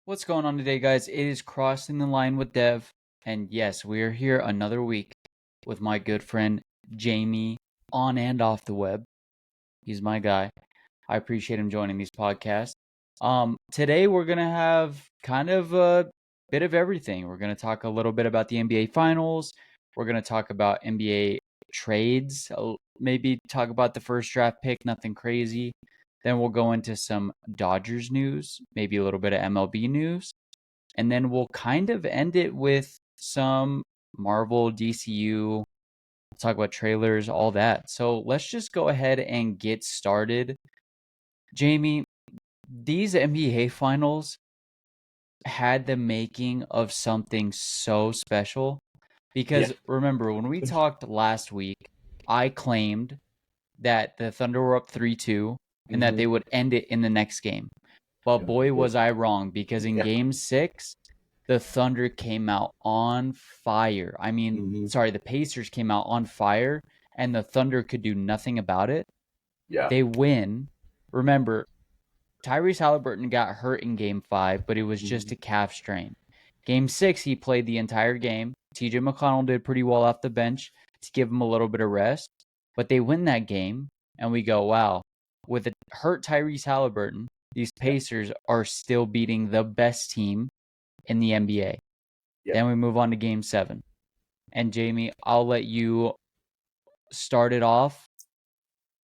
What's going on today, guys? It is Crossing the Line with Dev, and yes, we are here another week with my good friend Jamie on and off the web. He's my guy. I appreciate him joining these podcasts. Today we're gonna have kind of a bit of everything. We're gonna talk a little bit about the NBA Finals. We're gonna talk about NBA trades. Maybe talk about the first draft pick. Nothing crazy. Then we'll go into some Dodgers news, maybe a little bit of MLB news, and then we'll kind of end it with some Marvel, DCU. We'll talk about trailers, all that. So let's just go ahead and get started. Jamie, these NBA finals had the making of something so special Yeah. because remember when we talked last week, I claimed that the Thunder were up 3-2 and that hmm they would end it in the next game. But And they boy, was didn't. I wrong because in Yeah. game 6, the Thunder came out on fire. hmm The Pacers came out on fire and the Thunder could do nothing about it. Yeah. They win. Remember, Tyrese Halliburton got hurt in game 5, but it was just hmm a calf strain. Game 6, he played the entire game. TJ McConnell did pretty well off the bench to give him a little bit of rest. But they win that game, and we go, wow, with a hurt Tyrese Halliburton, these Yeah. Pacers are still beating the best team in the NBA. Yeah. Then we move on to game 7. And Jamie, I'll let you start it off.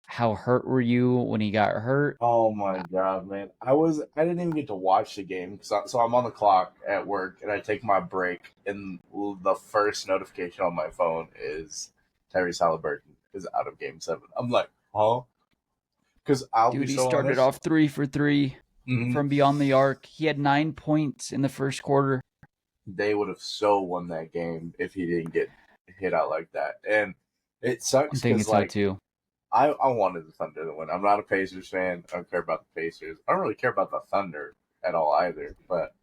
How hurt were you when he got hurt? Oh my God, man! I didn't even get to watch the game so I'm on the clock at work and I take my break and the first notification on my phone is Tyrese Halliburton is out of Game 7. I'm like, huh? Because I'll be Dude, he so started honest. off 3 for 3 hmm from beyond the arc. He had 9 points in the first quarter. They would have so won that game if he didn't get hit out like that, and it I'm sucks thinking because so like too. I wanted the Thunder to win. I'm not a Pacers fan. I don't care about the Pacers. I don't really care about the Thunder at all either. But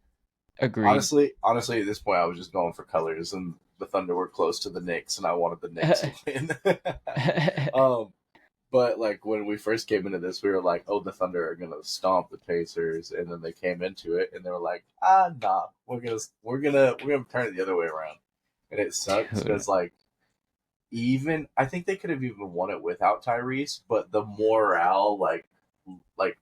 Agreed. honestly, at this point, I was just going for colors, and the Thunder were close to the Knicks, and I wanted the Knicks to win. um, but like when we first came into this, we were like, "Oh, the Thunder are gonna stomp the Pacers," and then they came into it, and they were like, nah, we're gonna turn it the other way around." And it sucks Dude. because like even I think they could have even won it without Tyrese, but like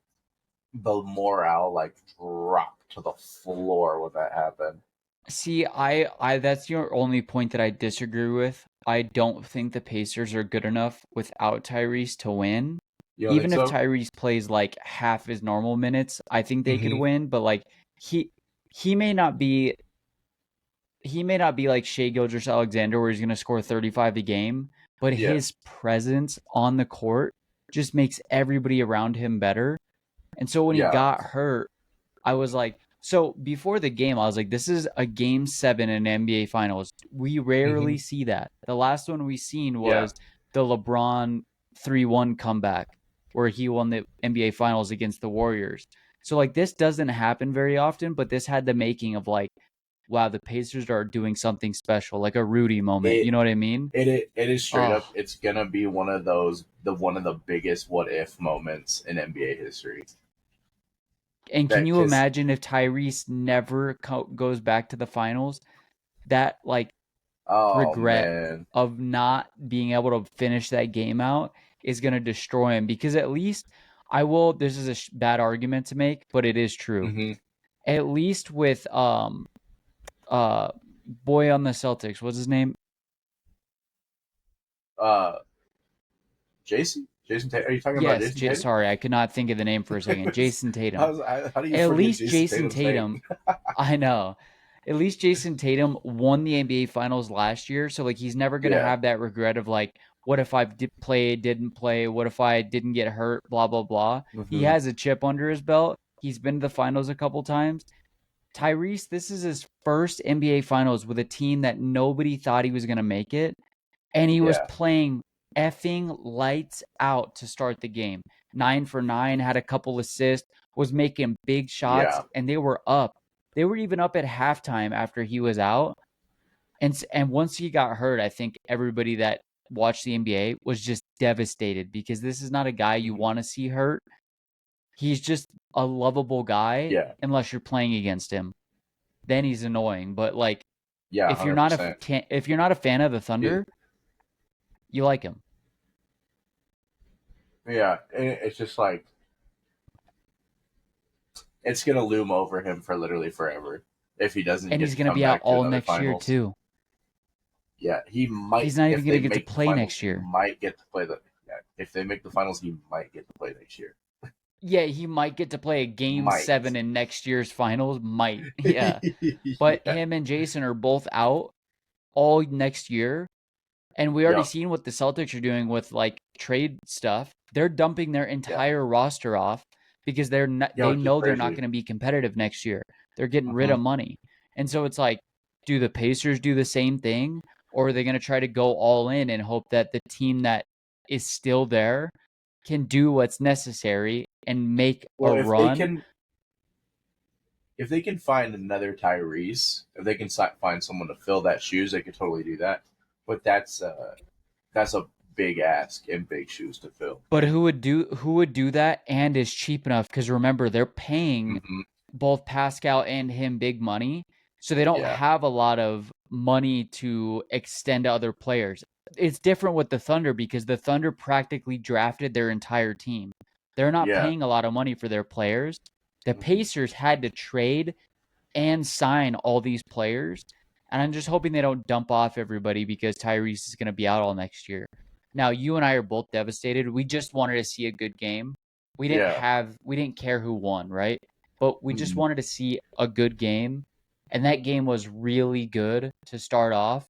the morale like dropped to the floor when that happened. See, I that's your only point that I disagree with. I don't think the Pacers are good enough without Tyrese to win. You don't think Even if so? Tyrese plays like half his normal minutes, I think they could Mm-hmm. win, but like he he may not be he may not be like Shea Gilgeous-Alexander where he's going to score 35 a game, but Yeah. his presence on the court just makes everybody around him better. And so when he Yeah. got hurt, I was like, so before the game, I was like, this is a game 7 in NBA Finals. We Mm-hmm. rarely see that. The last one we seen Yeah. was the LeBron 3-1 comeback where he won the NBA Finals against the Warriors. So like this doesn't happen very often, but this had the making of like, wow, the Pacers are doing something special, like a Rudy moment. It You know what I mean? it is straight Oh, up. It's gonna be one of the biggest what if moments in NBA history. and can That you kiss. imagine if Tyrese never goes back to the finals? That like Oh regret man. of not being able to finish that game out is going to destroy him because at least I will this is a bad argument to make, but it is true. Mm-hmm. At least with uh boy on the Celtics, what's his name? Uh, Jason Tatum. Are you talking about Yes, Jason Tatum? sorry, I could not think of the name for a second. Jason Tatum. How do you At forget least Jason Jason Tatum's name? Tatum, I know. At least Jason Tatum won the NBA Finals last year, so like he's never gonna Yeah. have that regret of like, what if I didn't play? What if I didn't get hurt? Blah blah blah. He Mm-hmm. has a chip under his belt. He's been to the finals a couple times. Tyrese, this is his first NBA Finals with a team that nobody thought he was gonna make it, and he was Yeah. playing effing lights out to start the game. 9 for 9, had a couple assists, was making big shots, Yeah. and they were up. They were even up at halftime after he was out. And once he got hurt, I think everybody that watched the NBA was just devastated because this is not a guy you Mm-hmm. want to see hurt. He's just a lovable guy Yeah, unless you're playing against him. Then he's annoying. But like, yeah, if you're not 100%. if you're not a fan of the It, Thunder, you like him, yeah, it's just like it's gonna loom over him for literally forever if he doesn't and get he's to gonna come be out back to all another next year finals. too. Yeah, he might He's not even if gonna they get to make the play finals, next he year. might get to play the. Yeah, if they make the finals, he might get to play next year. Yeah, he might get to play a game Might. 7 in next year's finals. Might, yeah. But Yeah, him and Jason are both out all next year. And we already yeah, seen what the Celtics are doing with like trade stuff. They're dumping their yeah, entire roster off because yeah, they which is know they're not crazy. going to be competitive next year. They're getting rid Hmm. of money. And so it's like, do the Pacers do the same thing, or are they going to try to go all in and hope that the team that is still there can do what's necessary and make a Well, run? if they can find another Tyrese, if they can find someone to fill that shoes, they could totally do that. But that's a big ask and big shoes to fill. But who would do that and is cheap enough? Because remember, they're paying Hmm. both Pascal and him big money, so they don't Yeah, have a lot of money to extend to other players. It's different with the Thunder because the Thunder practically drafted their entire team. They're not yeah, paying a lot of money for their players. The hmm Pacers had to trade and sign all these players. And I'm just hoping they don't dump off everybody because Tyrese is going to be out all next year. Now, you and I are both devastated. We just wanted to see a good game. yeah. We didn't care who won, right? But we just Hmm. wanted to see a good game. And that game was really good to start off.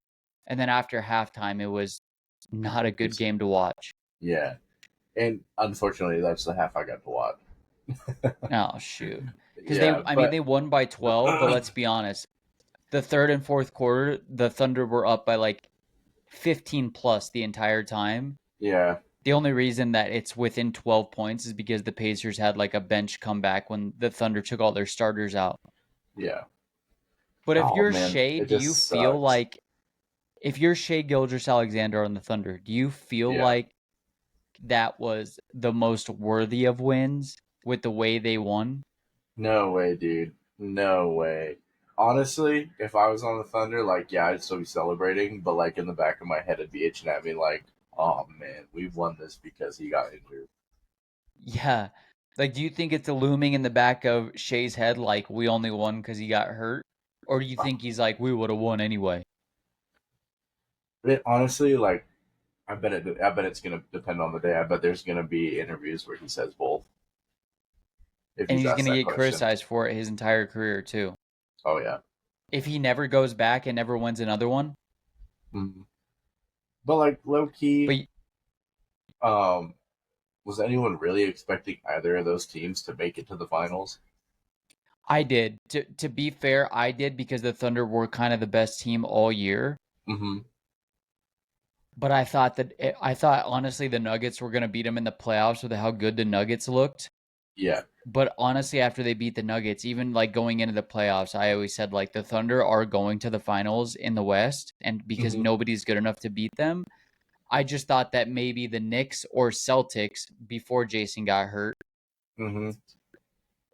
And then after halftime, it was not a good It's game to watch. yeah, and unfortunately, that's the half I got to watch. Oh, shoot. Because Yeah, I mean, but they won by 12, but let's be honest. The third and fourth quarter, the Thunder were up by like 15 plus the entire time. yeah, The only reason that it's within 12 points is because the Pacers had like a bench comeback when the Thunder took all their starters out. yeah. But if Oh you're man, Shea, it do you just feel sucks. like if you're Shea Gilgeous Alexander on the Thunder, do you feel Yeah. like that was the most worthy of wins with the way they won? No way, dude. No way. Honestly, if I was on the Thunder, like, yeah, I'd still be celebrating, but like in the back of my head, it'd be itching at me, like, oh man, we won this because he got injured. Yeah. Like, do you think it's a looming in the back of Shea's head, like we only won because he got hurt? Or do you think he's like, we would have won anyway? Honestly, like, I bet it's gonna depend on the day. I bet there's gonna be interviews where he says both if And he's he's asked going to that get question. criticized for it his entire career, too. Oh yeah. If he never goes back and never wins another one. Mhm. But like low key, But um, was anyone really expecting either of those teams to make it to the finals? I did. To be fair, I did because the Thunder were kind of the best team all year. Mm-hmm. But I thought honestly the Nuggets were going to beat them in the playoffs with how good the Nuggets looked. Yeah. But honestly, after they beat the Nuggets, even like going into the playoffs, I always said like the Thunder are going to the finals in the West, and because Mm-hmm. nobody's good enough to beat them, I just thought that maybe the Knicks or Celtics before Jason got hurt Mm-hmm.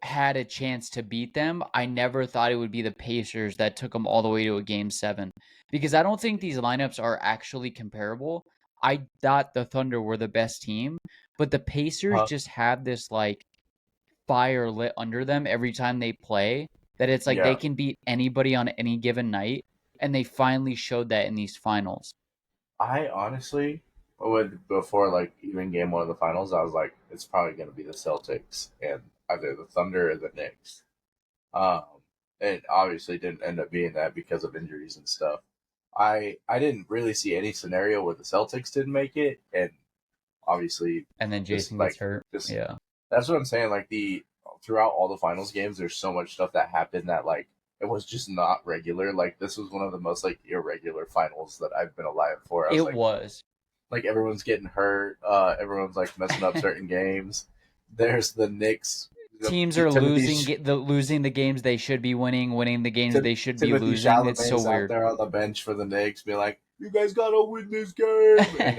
had a chance to beat them. I never thought it would be the Pacers that took them all the way to a game 7 because I don't think these lineups are actually comparable. I thought the Thunder were the best team, but the Pacers Huh? just have this like fire lit under them every time they play that it's like they Yeah. can beat anybody on any given night, and they finally showed that in these finals. I honestly, would before like even game one of the finals, I was like, it's probably going to be the Celtics and either the Thunder or the Knicks. Um, and obviously didn't end up being that because of injuries and stuff. I didn't really see any scenario where the Celtics didn't make it, and obviously And then just Jason gets like hurt. just Yeah. that's what I'm saying. Like the throughout all the finals games, there's so much stuff that happened that like it was just not regular. Like this was one of the most like irregular finals that I've been alive for. I was It was. like everyone's getting hurt. Everyone's like messing up certain games. There's the Knicks. Teams are Timothy losing the games they should be winning the games they should be Timothy losing. It's so Chalamet's out weird. there on the bench for the Knicks, being like, "You guys gotta win this game." And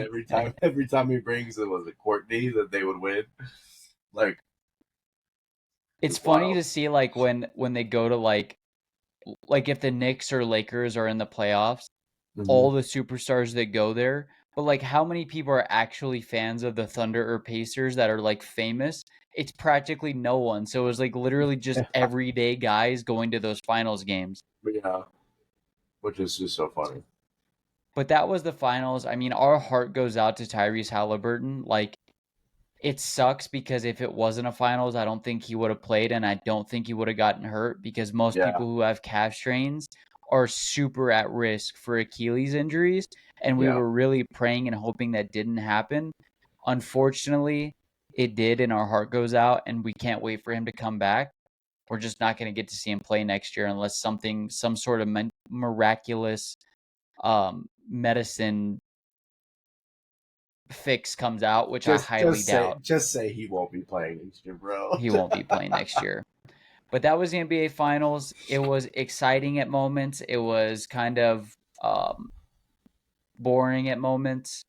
every time he brings it was a Courtney that they would win. Like It's funny to see like when they go to like if the Knicks or Lakers are in the playoffs, all the superstars that go there, but like how many people are actually fans of the Thunder or Pacers that are like famous? It's practically no one. So it was like literally just everyday guys going to those finals games. But yeah, which is just so funny. But that was the finals. I mean, our heart goes out to Tyrese Halliburton. Like, it sucks because if it wasn't a finals, I don't think he would have played, and I don't think he would have gotten hurt because most Yeah, people who have calf strains are super at risk for Achilles injuries. And we yeah. were really praying and hoping that didn't happen. Unfortunately, it did, and our heart goes out, and we can't wait for him to come back. We're just not going to get to see him play next year unless some sort of miraculous medicine fix comes out, which I highly doubt. Just say he won't be playing next year, bro. He won't be playing next year. But that was the NBA Finals. It was exciting at moments. It was kind of boring at moments.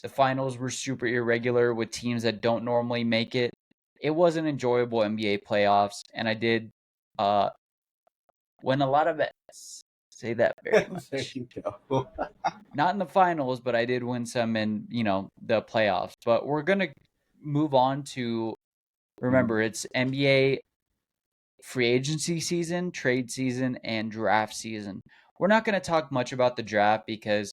The finals were super irregular with teams that don't normally make it. It was an enjoyable NBA playoffs, and I did win a lot of bets. Say that very much. There you go. Not in the finals, but I did win some in, the playoffs. But we're going to move on to, remember, it's NBA free agency season, trade season, and draft season. We're not going to talk much about the draft because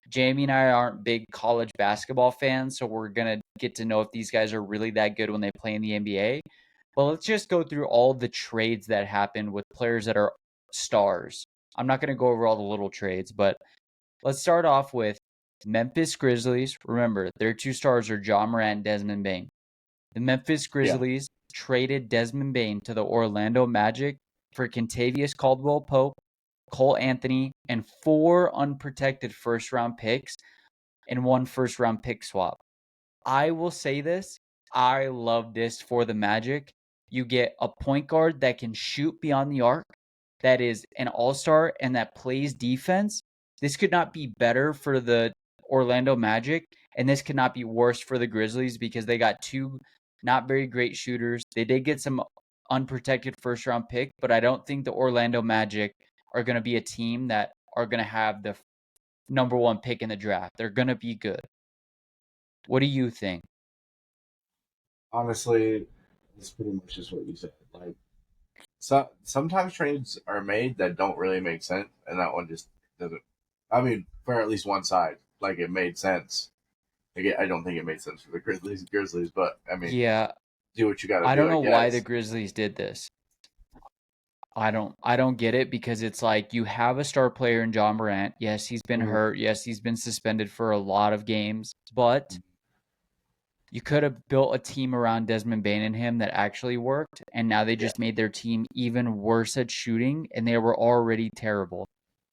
Jamie and I aren't big college basketball fans, so we're going to get to know if these guys are really that good when they play in the NBA. But let's just go through all the trades that happened with players that are stars. I'm not going to go over all the little trades, but let's start off with Memphis Grizzlies. Remember, their two stars are Ja Morant and Desmond Bane. The Memphis Grizzlies traded Desmond Bane to the Orlando Magic for Kentavious Caldwell-Pope, Cole Anthony, and 4 unprotected first-round picks and 1 first-round pick swap. I will say this. I love this for the Magic. You get a point guard that can shoot beyond the arc, that is an all-star, and that plays defense. This could not be better for the Orlando Magic, and this could not be worse for the Grizzlies because they got 2 not very great shooters. They did get some unprotected first-round pick, but I don't think the Orlando Magic are going to be a team that are going to have the number 1 pick in the draft. They're going to be good. What do you think? Honestly, it's pretty much just what you said. Like, sometimes trades are made that don't really make sense, and that one just doesn't. I mean, for at least one side, like it made sense. Like, I don't think it made sense for the Grizzlies, but I mean, Yeah, do what you got to do. I don't know why the guess. Grizzlies did this. I don't get it because it's like you have a star player in Ja Morant. Yes, he's been hurt. Yes, he's been suspended for a lot of games, but you could have built a team around Desmond Bane and him that actually worked, and now they just made their team even worse at shooting, and they were already terrible.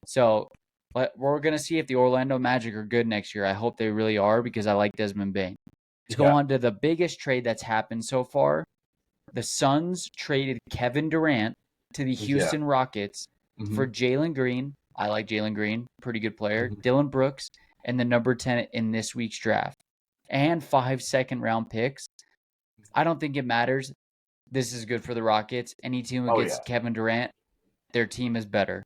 So, but we're gonna see if the Orlando Magic are good next year. I hope they really are because I like Desmond Bane. Let's go on to the biggest trade that's happened so far. The Suns traded Kevin Durant to the Houston Rockets for Jalen Green. I like Jalen Green, pretty good player. Dylan Brooks, and the number 10 in this week's draft, and 5 second-round picks. I don't think it matters. This is good for the Rockets. Any team who gets Kevin Durant, their team is better.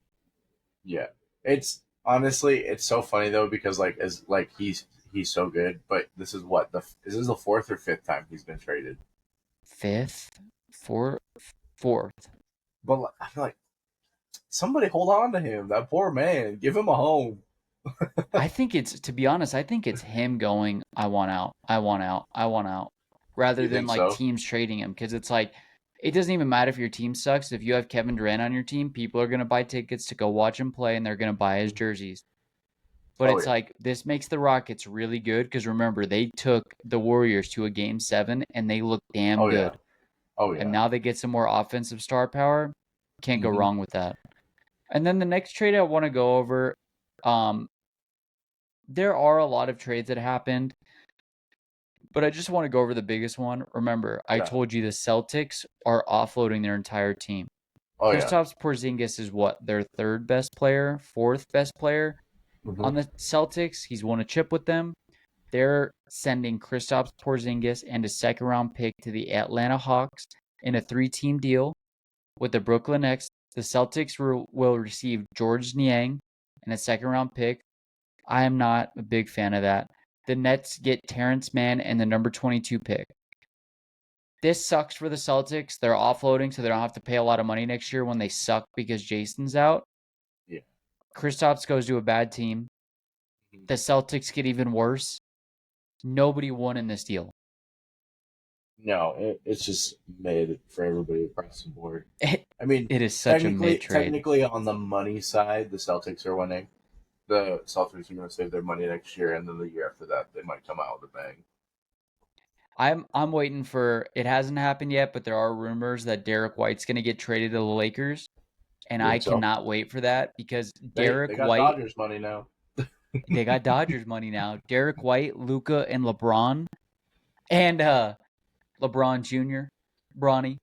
Yeah, it's honestly it's so funny though because he's so good, but this is this is the 4th or 5th time he's been traded. 5th, 4th. But I feel like somebody hold on to him. That poor man. Give him a home. I think to be honest, I think it's him going, I want out, I want out, I want out, rather than like teams trading him. Because it's like, it doesn't even matter if your team sucks. If you have Kevin Durant on your team, people are going to buy tickets to go watch him play and they're going to buy his jerseys. But it's like, this makes the Rockets really good because remember, they took the Warriors to a game 7 and they look damn good. And now they get some more offensive star power. Can't go wrong with that. And then the next trade I want to go over, there are a lot of trades that happened, but I just want to go over the biggest one. Remember, I told you the Celtics are offloading their entire team. Kristaps Porzingis is what? Their 3rd best player, 4th best player on the Celtics. He's won a chip with them. They're sending Kristaps Porzingis and a 2nd-round pick to the Atlanta Hawks in a 3-team deal with the Brooklyn Nets. The Celtics will receive George Niang and a second-round pick. I am not a big fan of that. The Nets get Terrence Mann and the number 22 pick. This sucks for the Celtics. They're offloading, so they don't have to pay a lot of money next year when they suck because Jason's out. Yeah. Kristaps goes to a bad team. The Celtics get even worse. Nobody won in this deal. No, it's just made for everybody across the board. I mean, It is such a mid-trade. Technically, on the money side, the Celtics are winning. The Celtics are going to save their money next year, and then the year after that, they might come out with a bang. I'm waiting for it. Hasn't happened yet, but there are rumors that Derek White's going to get traded to the Lakers, and I cannot wait for that because Derek they got White. Dodgers money now. They got Dodgers money now. Derek White, Luka, and LeBron, and LeBron Jr., Bronny,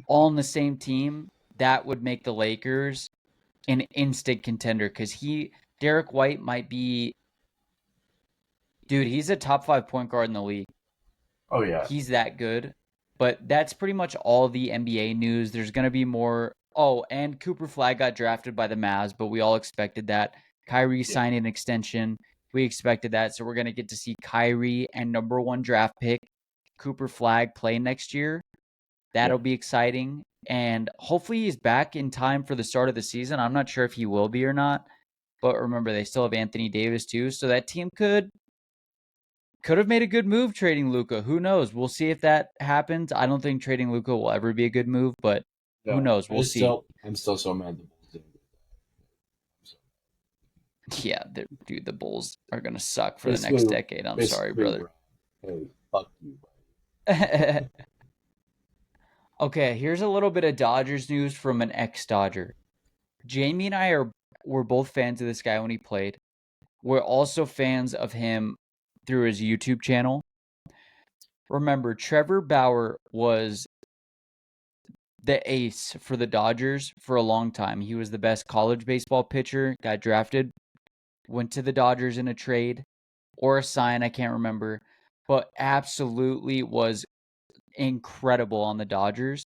all on the same team. That would make the Lakers an instant contender because Derek White might be, dude, he's a top 5 point guard in the league. Oh, yeah. He's that good. But that's pretty much all the NBA news. There's going to be more. Oh, and Cooper Flag got drafted by the Mavs, but we all expected that. Kyrie signed an extension. We expected that. So we're going to get to see Kyrie and number 1 draft pick Cooper Flag play next year. That'll be exciting. And hopefully he's back in time for the start of the season. I'm not sure if he will be or not. But remember, they still have Anthony Davis too. So that team could have made a good move trading Luka. Who knows? We'll see if that happens. I don't think trading Luka will ever be a good move, but who knows? We'll see. I'm still so mad the Bulls didn't do that. Yeah, dude, the Bulls are going to suck for the next decade. I'm sorry, brother. Hey, fuck you, buddy. Okay, here's a little bit of Dodgers news from an ex-Dodger. Jamie and I were both fans of this guy when he played. We're also fans of him through his YouTube channel. Remember, Trevor Bauer was the ace for the Dodgers for a long time. He was the best college baseball pitcher, got drafted, went to the Dodgers in a trade or a sign, I can't remember, but absolutely was incredible on the Dodgers.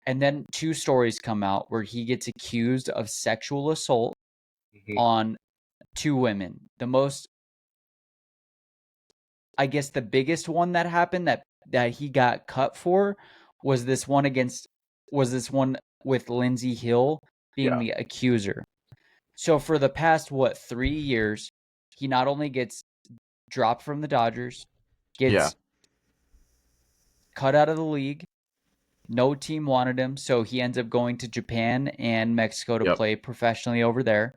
And then 2 stories come out where he gets accused of sexual assault on 2 women. The most, I guess the biggest one that happened that he got cut for was this one with Lindsey Hill being the accuser. So for the past 3 years, he not only gets dropped from the Dodgers, gets cut out of the league. No team wanted him, so he ends up going to Japan and Mexico to play professionally over there.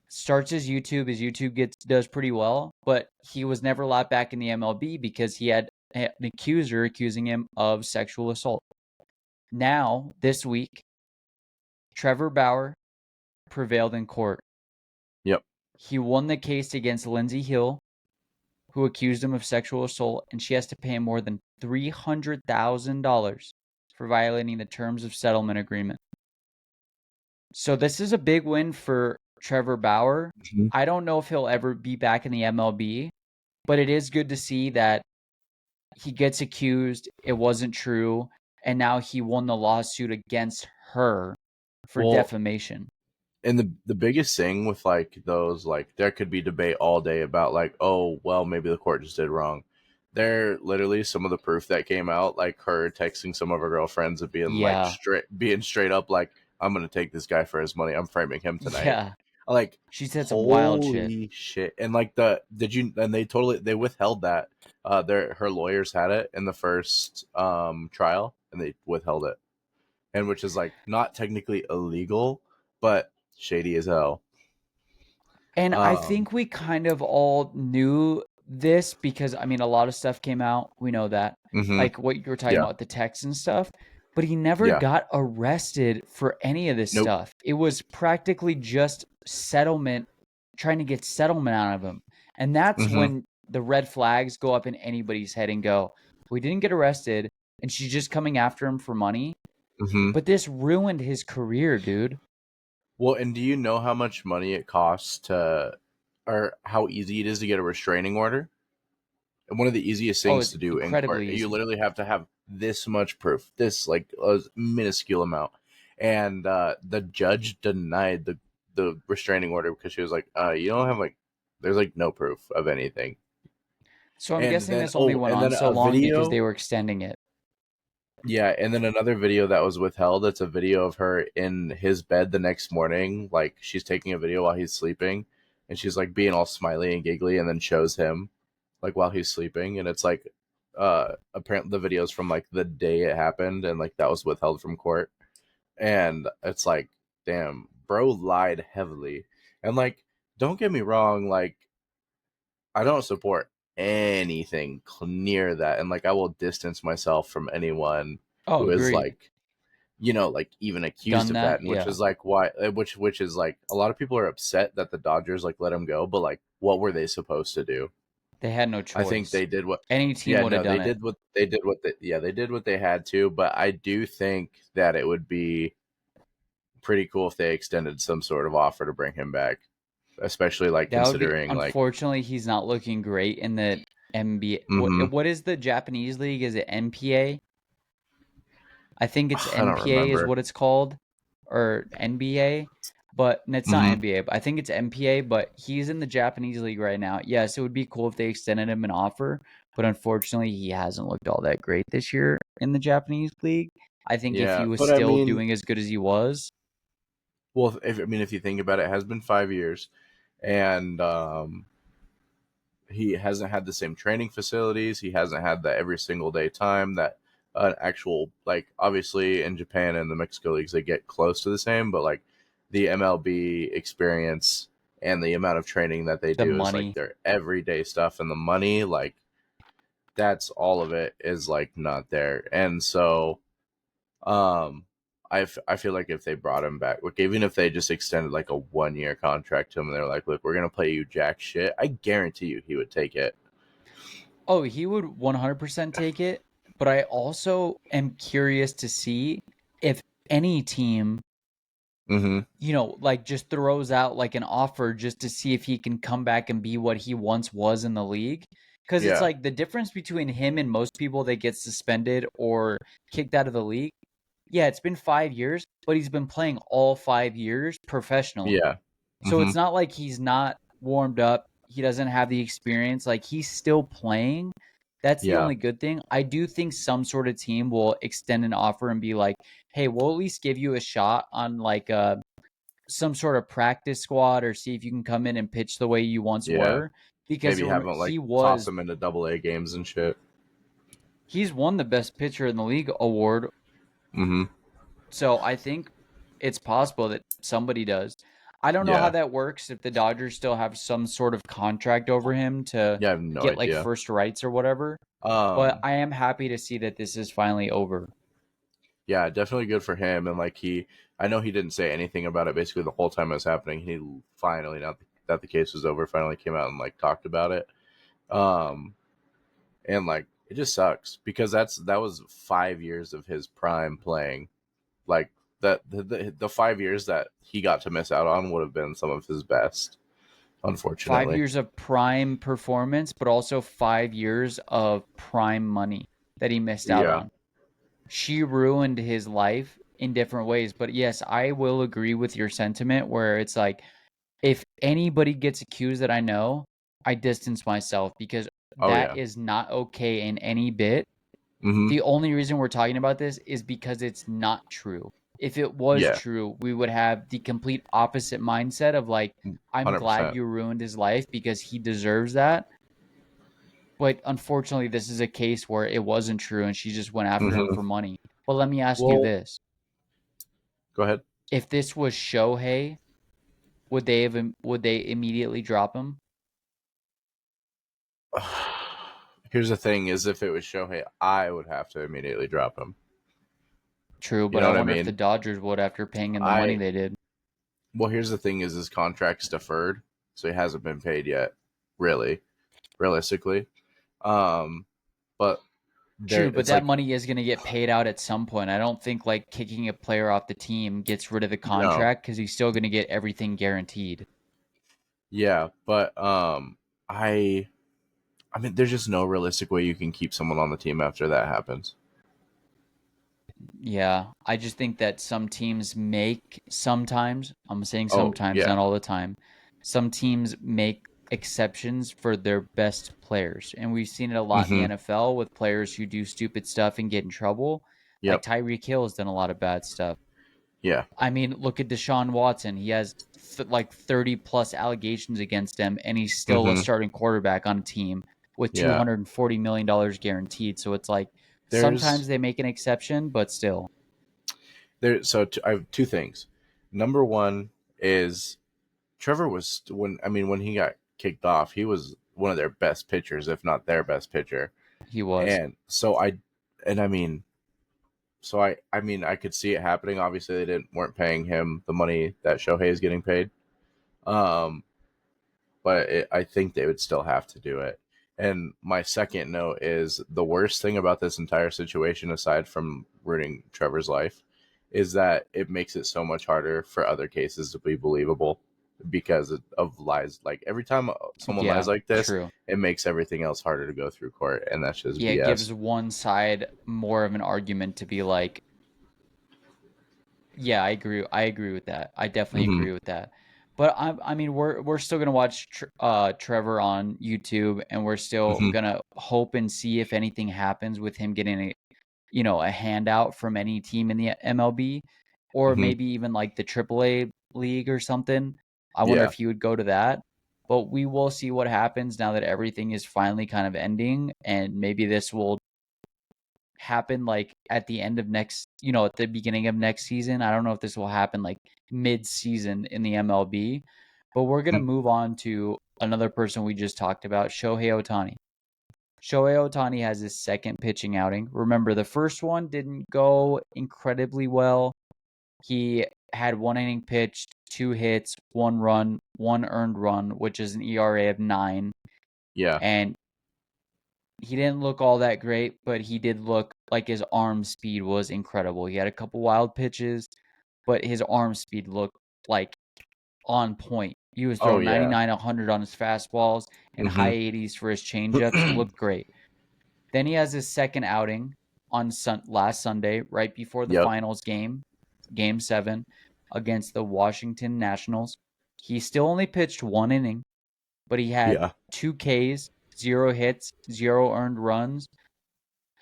Starts his YouTube. His YouTube does pretty well, but he was never allowed back in the MLB because he had an accuser accusing him of sexual assault. Now, this week, Trevor Bauer prevailed in court. Yep. He won the case against Lindsey Hill, who accused him of sexual assault, and she has to pay him more than $300,000 for violating the terms of settlement agreement. So this is a big win for Trevor Bauer. I don't know if he'll ever be back in the MLB, but it is good to see that he gets accused, it wasn't true, and now he won the lawsuit against her for defamation. And the biggest thing with those, there could be debate all day about maybe the court just did wrong. They're literally some of the proof that came out, her texting some of her girlfriends and being straight up I'm gonna take this guy for his money. I'm framing him tonight. Yeah. She said some wild shit. And they withheld that. Her lawyers had it in the first trial and they withheld it. And which is not technically illegal, but shady as hell. And I think we kind of all knew this because, a lot of stuff came out. We know that. Like what you were talking about, the text and stuff. But he never got arrested for any of this stuff. It was practically just settlement, trying to get settlement out of him. And that's when the red flags go up in anybody's head and go, we didn't get arrested, and she's just coming after him for money. But this ruined his career, dude. Well, and do you know how much money it costs or how easy it is to get a restraining order? And one of the easiest things to do in court, you literally have to have this much proof, this like a minuscule amount, and the judge denied the restraining order because she was like, you don't have like, there's like no proof of anything. So I'm And guessing then this only went and on then so a long because they video, were extending it. yeah, and then another video that was withheld. It's a video of her in his bed the next morning, like she's taking a video while he's sleeping, and she's like being all smiley and giggly, and then shows him like while he's sleeping, and it's like apparently the video's from like the day it happened, and like that was withheld from court, and it's like, damn, bro lied heavily, and like don't get me wrong, like I don't support anything near that, and like I will distance myself from anyone Oh, who is agreed. like, like even accused Done of that, that? and which Yeah. is like why, which is like a lot of people are upset that the Dodgers like let him go, but like what were they supposed to do? They had no I think choice. they did what, Any team yeah, would have no, done it. they did what they had to, but I do think that it would be pretty cool if they extended some sort of offer to bring him back, especially like That would be considering like, unfortunately he's not looking great in the NBA. mm-hmm, What is the Japanese league? Is it NPA? I think it's I don't NPA is remember. what it's called, or NBA, but and it's not Mm-hmm. NBA. But I think it's NPA. But he's in the Japanese league right now. Yes, it would be cool if they extended him an offer, but unfortunately, he hasn't looked all that great this year in the Japanese league. I think if he Yeah, was but I still mean, doing as good as he was, well, if you think about it, it has been 5 years, and he hasn't had the same training facilities. He hasn't had that every single day time that an actual, like, obviously in Japan and the Mexico leagues they get close to the same, but like the MLB experience and the amount of training that they the do is like money. their everyday stuff, and the money, like that's all of it is like not there, and so um, I feel like if they brought him back, like even if they just extended like a 1 year contract to him, and they're like, "Look, we're gonna play you jack shit," I guarantee you he would take it. Oh, he would 100% take it. But I also am curious to see if any team Mm-hmm. like just throws out like an offer just to see if he can come back and be what he once was in the league. Because it's Yeah, like the difference between him and most people that get suspended or kicked out of the league. Yeah, it's been 5 years, but he's been playing all 5 years professionally. yeah, So mm-hmm. it's not like he's not warmed up. He doesn't have the experience. Like he's still playing. That's the Yeah, only good thing. I do think some sort of team will extend an offer and be like, "Hey, we'll at least give you a shot on like some sort of practice squad or see if you can come in and pitch the way you once yeah. were." Because Maybe have him like toss him into AA games and shit. he's won the best pitcher in the league award. Mm-hmm. So I think it's possible that somebody does. I don't know how Yeah, that works if the Dodgers still have some sort of contract over him to yeah. I have no get like idea. first rights or whatever. But Um, I am happy to see that this is finally over. yeah, definitely good for him. And like I know he didn't say anything about it basically the whole time it was happening. He finally, now that the case was over, finally came out and like talked about it. Um, and like it just sucks because that was 5 years of his prime playing. Like that the 5 years that he got to miss out on would have been some of his best, 5 unfortunately. years of prime performance, but also 5 years of prime money that he missed out Yeah. on. She ruined his life in different ways. But yes, I will agree with your sentiment where it's like, if anybody gets accused that I know, I distance myself because Oh that yeah. is not okay in any bit. Mm-hmm. The only reason we're talking about this is because it's not true. If it was Yeah. true, we would have the complete opposite mindset of like, I'm glad 100%. you ruined his life because he deserves that. But unfortunately, this is a case where it wasn't true and she just went after him Mm-hmm. for money. But let me ask you Well, this. go ahead. If this was Shohei, would they immediately drop him? Here's the thing: is if it was Shohei, I would have to immediately drop him. True, You but know I what I wonder if the mean? Dodgers would after paying him the money I they did. Well, here's the thing: is his contract's deferred, so he hasn't been paid yet. Really, realistically, um, but there, True, but it's that like money is going to get paid out at some point. I don't think like kicking a player off the team gets rid of the no, contract because he's still going to get everything guaranteed. yeah, but I mean, there's just no realistic way you can keep someone on the team after that happens. Yeah, I just think that some teams make sometimes, I'm saying Oh sometimes, yeah. not all the time, some teams make exceptions for their best players. And we've seen it a lot in the Mm-hmm. NFL with players who do stupid stuff and get in trouble. Like Yep. Tyreek Hill has done a lot of bad stuff. Yeah. I mean, look at Deshaun Watson. He has like 30 plus allegations against him, and he's still a Mm-hmm. starting quarterback on a team with Yeah. $240 million guaranteed. So it's like There's sometimes they make an exception, but still. I have two things. Number one is Trevor was when he got kicked off, he was one of their best pitchers, if not their best pitcher. He was. And so and I mean, I could see it happening. Obviously, they didn't weren't paying him the money that Shohei is getting paid. Um, I think they would still have to do it. And my second note is the worst thing about this entire situation, aside from ruining Trevor's life, is that it makes it so much harder for other cases to be believable because of lies. Like every time someone lies Yeah, like this, true. it makes everything else harder to go through court, and that's just Yeah, it BS. gives one side more of an argument to be like, yeah, I agree. I agree with that. I definitely Hmm. agree with that. But I mean, we're still gonna watch Trevor on YouTube, and we're still Hmm. gonna hope and see if anything happens with him getting a handout from any team in the MLB, or Hmm. maybe even like the AAA league or something. I wonder Yeah. if he would go to that. But we will see what happens now that everything is finally kind of ending, and maybe this will happen like at the end of at the beginning of next season. I don't know if this will happen like mid-season in the MLB, but we're going to Mm. move on to another person we just talked about, Shohei Ohtani. Shohei Ohtani has his second pitching outing. Remember, the first one didn't go incredibly well. He had one inning pitched, two hits, one run, one earned run, which is an ERA of 9. Yeah. And he didn't look all that great, but he did look like his arm speed was incredible. He had a couple wild pitches, but his arm speed looked like on point. He was Oh throwing yeah. 99, 100 on his fastballs and high Hmm. 80s for his changeups. Looked great. Then he has his second outing on last Sunday, right before the Yep. finals game, Game 7, against the Washington Nationals. He still only pitched one inning, but he had Yeah. two Ks, zero hits, zero earned runs,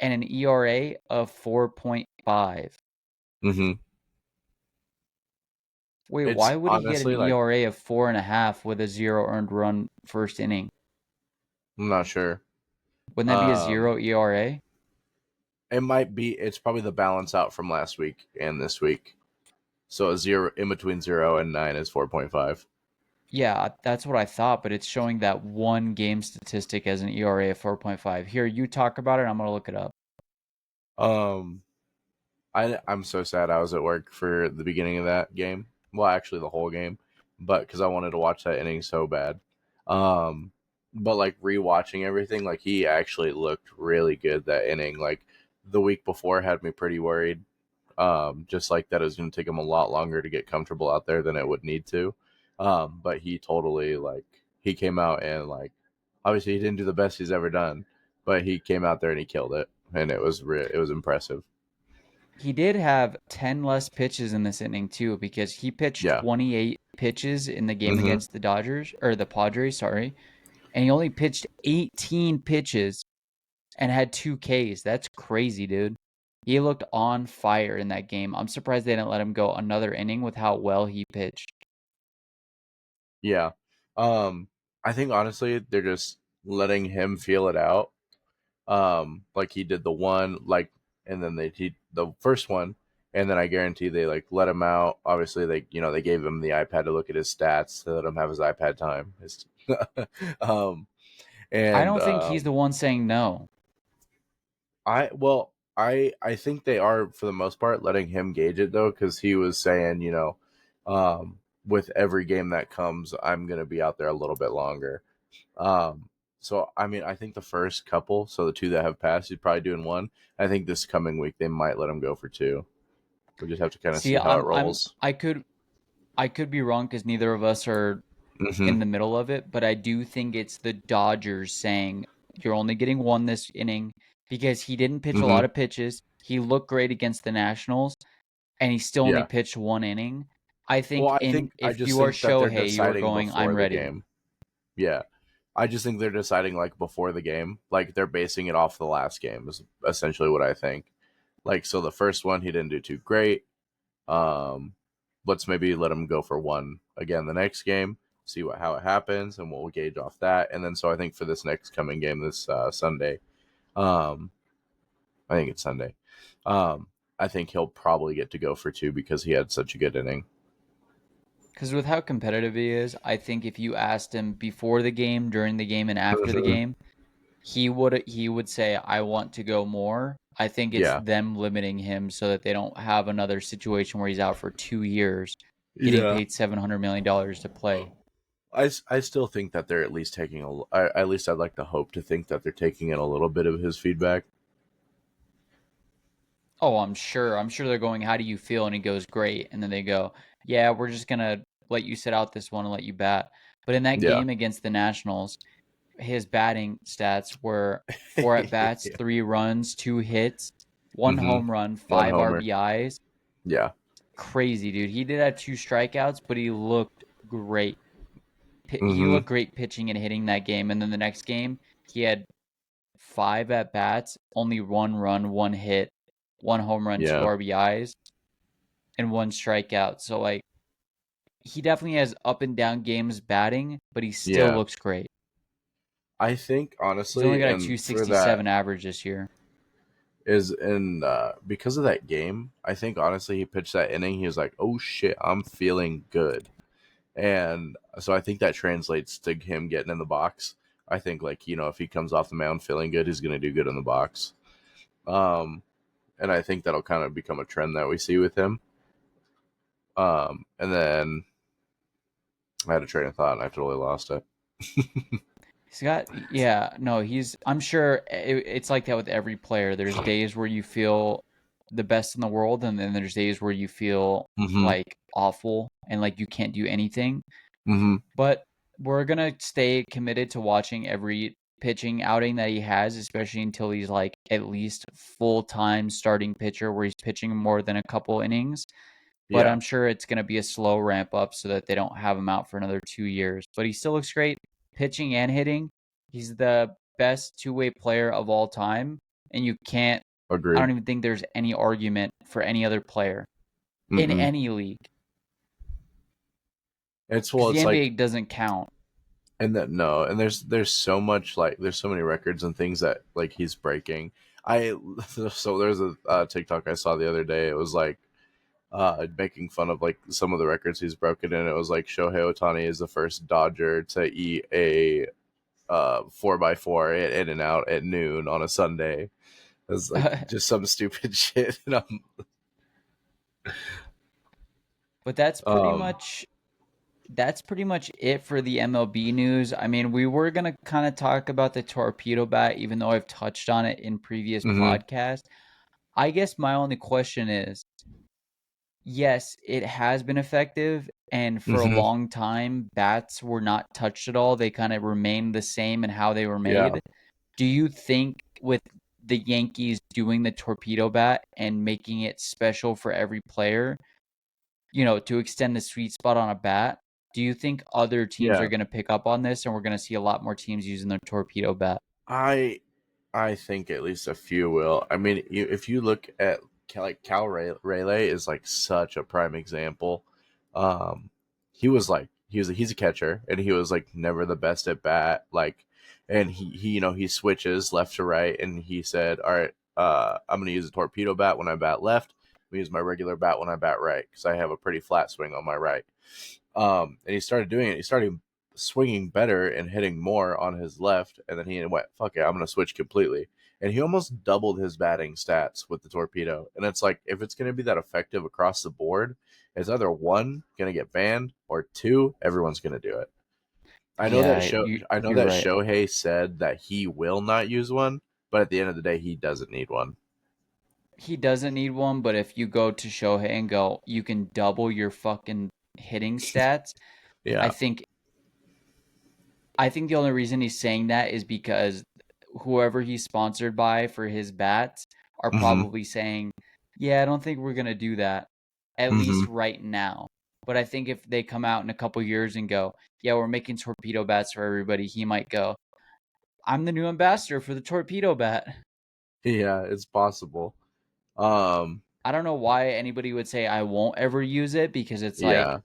and an ERA of 4.5. Hmm. Wait, It's why would he get an honestly like ERA of 4.5 with a zero earned run first inning? I'm not sure. Wouldn't that be a Um, zero ERA? It might be. It's probably the balance out from last week and this week. So a zero in between 0 and 9 is 4.5. Yeah, that's what I thought, but it's showing that one game statistic as an ERA of 4.5. Here, you talk about it, I'm going to look it up. Um, I'm so sad I was at work for the beginning of that game. Well, actually the whole game, but because I wanted to watch that inning so bad. Um, but like rewatching everything, like he actually looked really good that inning. Like the week before had me pretty worried. Just like that it was going to take him a lot longer to get comfortable out there than it would need to. But he totally like he came out and like obviously he didn't do the best he's ever done, but he came out there and he killed it, and it was impressive. He did have 10 less pitches in this inning, too, because he pitched Yeah. 28 pitches in the game Mm-hmm. against the Dodgers, or the Padres, sorry, and he only pitched 18 pitches and had two Ks. That's crazy, dude. He looked on fire in that game. I'm surprised they didn't let him go another inning with how well he pitched. Yeah. Um, I think honestly they're just letting him feel it out. Like he did the one like, and then the first one, and then I guarantee they like let him out. Obviously, they gave him the iPad to look at his stats to let him have his iPad time. Um, I and don't think he's the one saying no. I think they are for the most part letting him gauge it though, because he was saying, with every game that comes, I'm gonna be out there a little bit longer. So I mean, I think the first couple, so the two that have passed, he's probably doing one. I think this coming week they might let him go for two. We just have to kind of See, see how it rolls. I could be wrong because neither of us are Hmm. in the middle of it, but I do think it's the Dodgers saying you're only getting one this inning because he didn't pitch a Hmm. lot of pitches. he looked great against the Nationals, and he still only Yeah. pitched 1 inning. I Well, think I if just you are think that they're Shohei, you are deciding going, I'm before the ready. game. Yeah. I just think they're deciding like before the game. Like they're basing it off the last game is essentially what I think. Like so the first one he didn't do too great. Um let's maybe let him go for one again the next game, see how it happens and we'll gauge off that. And then so I think for this next coming game this Sunday, um I think it's Sunday. Um I think he'll probably get to go for two because he had such a good inning. Because with how competitive he is, I think if you asked him before the game, during the game, and after the Mhm. game, he would say, I want to go more. I think it's Yeah. them limiting him so that they don't have another situation where he's out for 2 years getting Yeah. paid $700 million to play. I still think that they're at least taking at least I'd like to hope to think that they're taking in a little bit of his feedback. Oh, I'm sure. I'm sure they're going, how do you feel? And he goes, great. And then they go, yeah, we're just going to let you sit out this one and let you bat. But in that Yeah. game against the Nationals, his batting stats were 4 at bats, 3 runs, 2 hits, one Mm-hmm. home run, One five homer. RBIs. Yeah. Crazy, dude. He did have 2 strikeouts, but he looked great. He Mm-hmm. looked great pitching and hitting that game. And then the next game, he had 5 at bats, only 1 run, 1 hit, 1 home run, two Yeah. RBIs, and 1 strikeout. So like he definitely has up and down games batting, but he still Yeah. looks great. I think He's only honestly, got a and for that 267 average this year. is in because of that game, I think honestly he pitched that inning, he was like, oh shit, I'm feeling good. And so I think that translates to him getting in the box. I think like, if he comes off the mound feeling good, he's gonna do good in the box. Um and I think that'll kind of become a trend that we see with him. And then I had a train of thought and I totally lost it. He's got, yeah, no, I'm sure it's like that with every player. There's days where you feel the best in the world, and then there's days where you feel Mm-hmm. like awful and like you can't do anything. Mm-hmm. But we're gonna stay committed to watching every pitching outing that he has, especially until he's like at least full-time starting pitcher where he's pitching more than a couple innings. But Yeah, I'm sure it's going to be a slow ramp up so that they don't have him out for another 2 years. But he still looks great pitching and hitting. He's the best two-way player of all time. And I agreed. don't even think there's any argument for any other player in Mm-mm. any league because the It's NBA like, doesn't count. and that no, and there's so much like there's so many records and things that like he's breaking. I so there's a TikTok I saw the other day. It was like making fun of like some of the records he's broken, and it was like Shohei Ohtani is the first Dodger to eat a 4x4 in and out at noon on a Sunday. It's like just some stupid shit. And But um, that's pretty much it for the MLB news. I mean, we were gonna kind of talk about the torpedo bat, even though I've touched on it in previous mhm, podcasts. I guess my only question is, yes, it has been effective, and for a mhm, long time, bats were not touched at all. They kind of remained the same in how they were yeah, made. Do you think with the Yankees doing the torpedo bat and making it special for every player, to extend the sweet spot on a bat, do you think other teams are yeah. going to pick up on this and we're going to see a lot more teams using their torpedo bat? I I think at least a few will. I mean, if you look at like Rayleigh is like such a prime example. Um, he was like he's a catcher and he was like never the best at bat. Like, and he he switches left to right and he said, all right, I'm gonna use a torpedo bat when I bat left. I'm gonna use my regular bat when I bat right because I have a pretty flat swing on my right. And he started doing it. He started swinging better and hitting more on his left, and then he went, "Fuck it, I'm gonna switch completely." And he almost doubled his batting stats with the torpedo. And it's like, if it's gonna be that effective across the board, it's either one gonna get banned or two, everyone's gonna do it. Yeah, I know you're that right. Shohei said that he will not use one, but at the end of the day, he doesn't need one. He doesn't need one, but if you go to Shohei and go, you can double your fucking hitting stats. I Yeah. think I think the only reason he's saying that is because whoever he's sponsored by for his bats are Mm-hmm. probably saying, yeah, I don't think we're going to do that, at Mm-hmm. least right now. But I think if they come out in a couple years and go, yeah, we're making torpedo bats for everybody, he might go, I'm the new ambassador for the torpedo bat. Yeah, it's possible. Um, I don't know why anybody would say I won't ever use it, because it's like, yeah,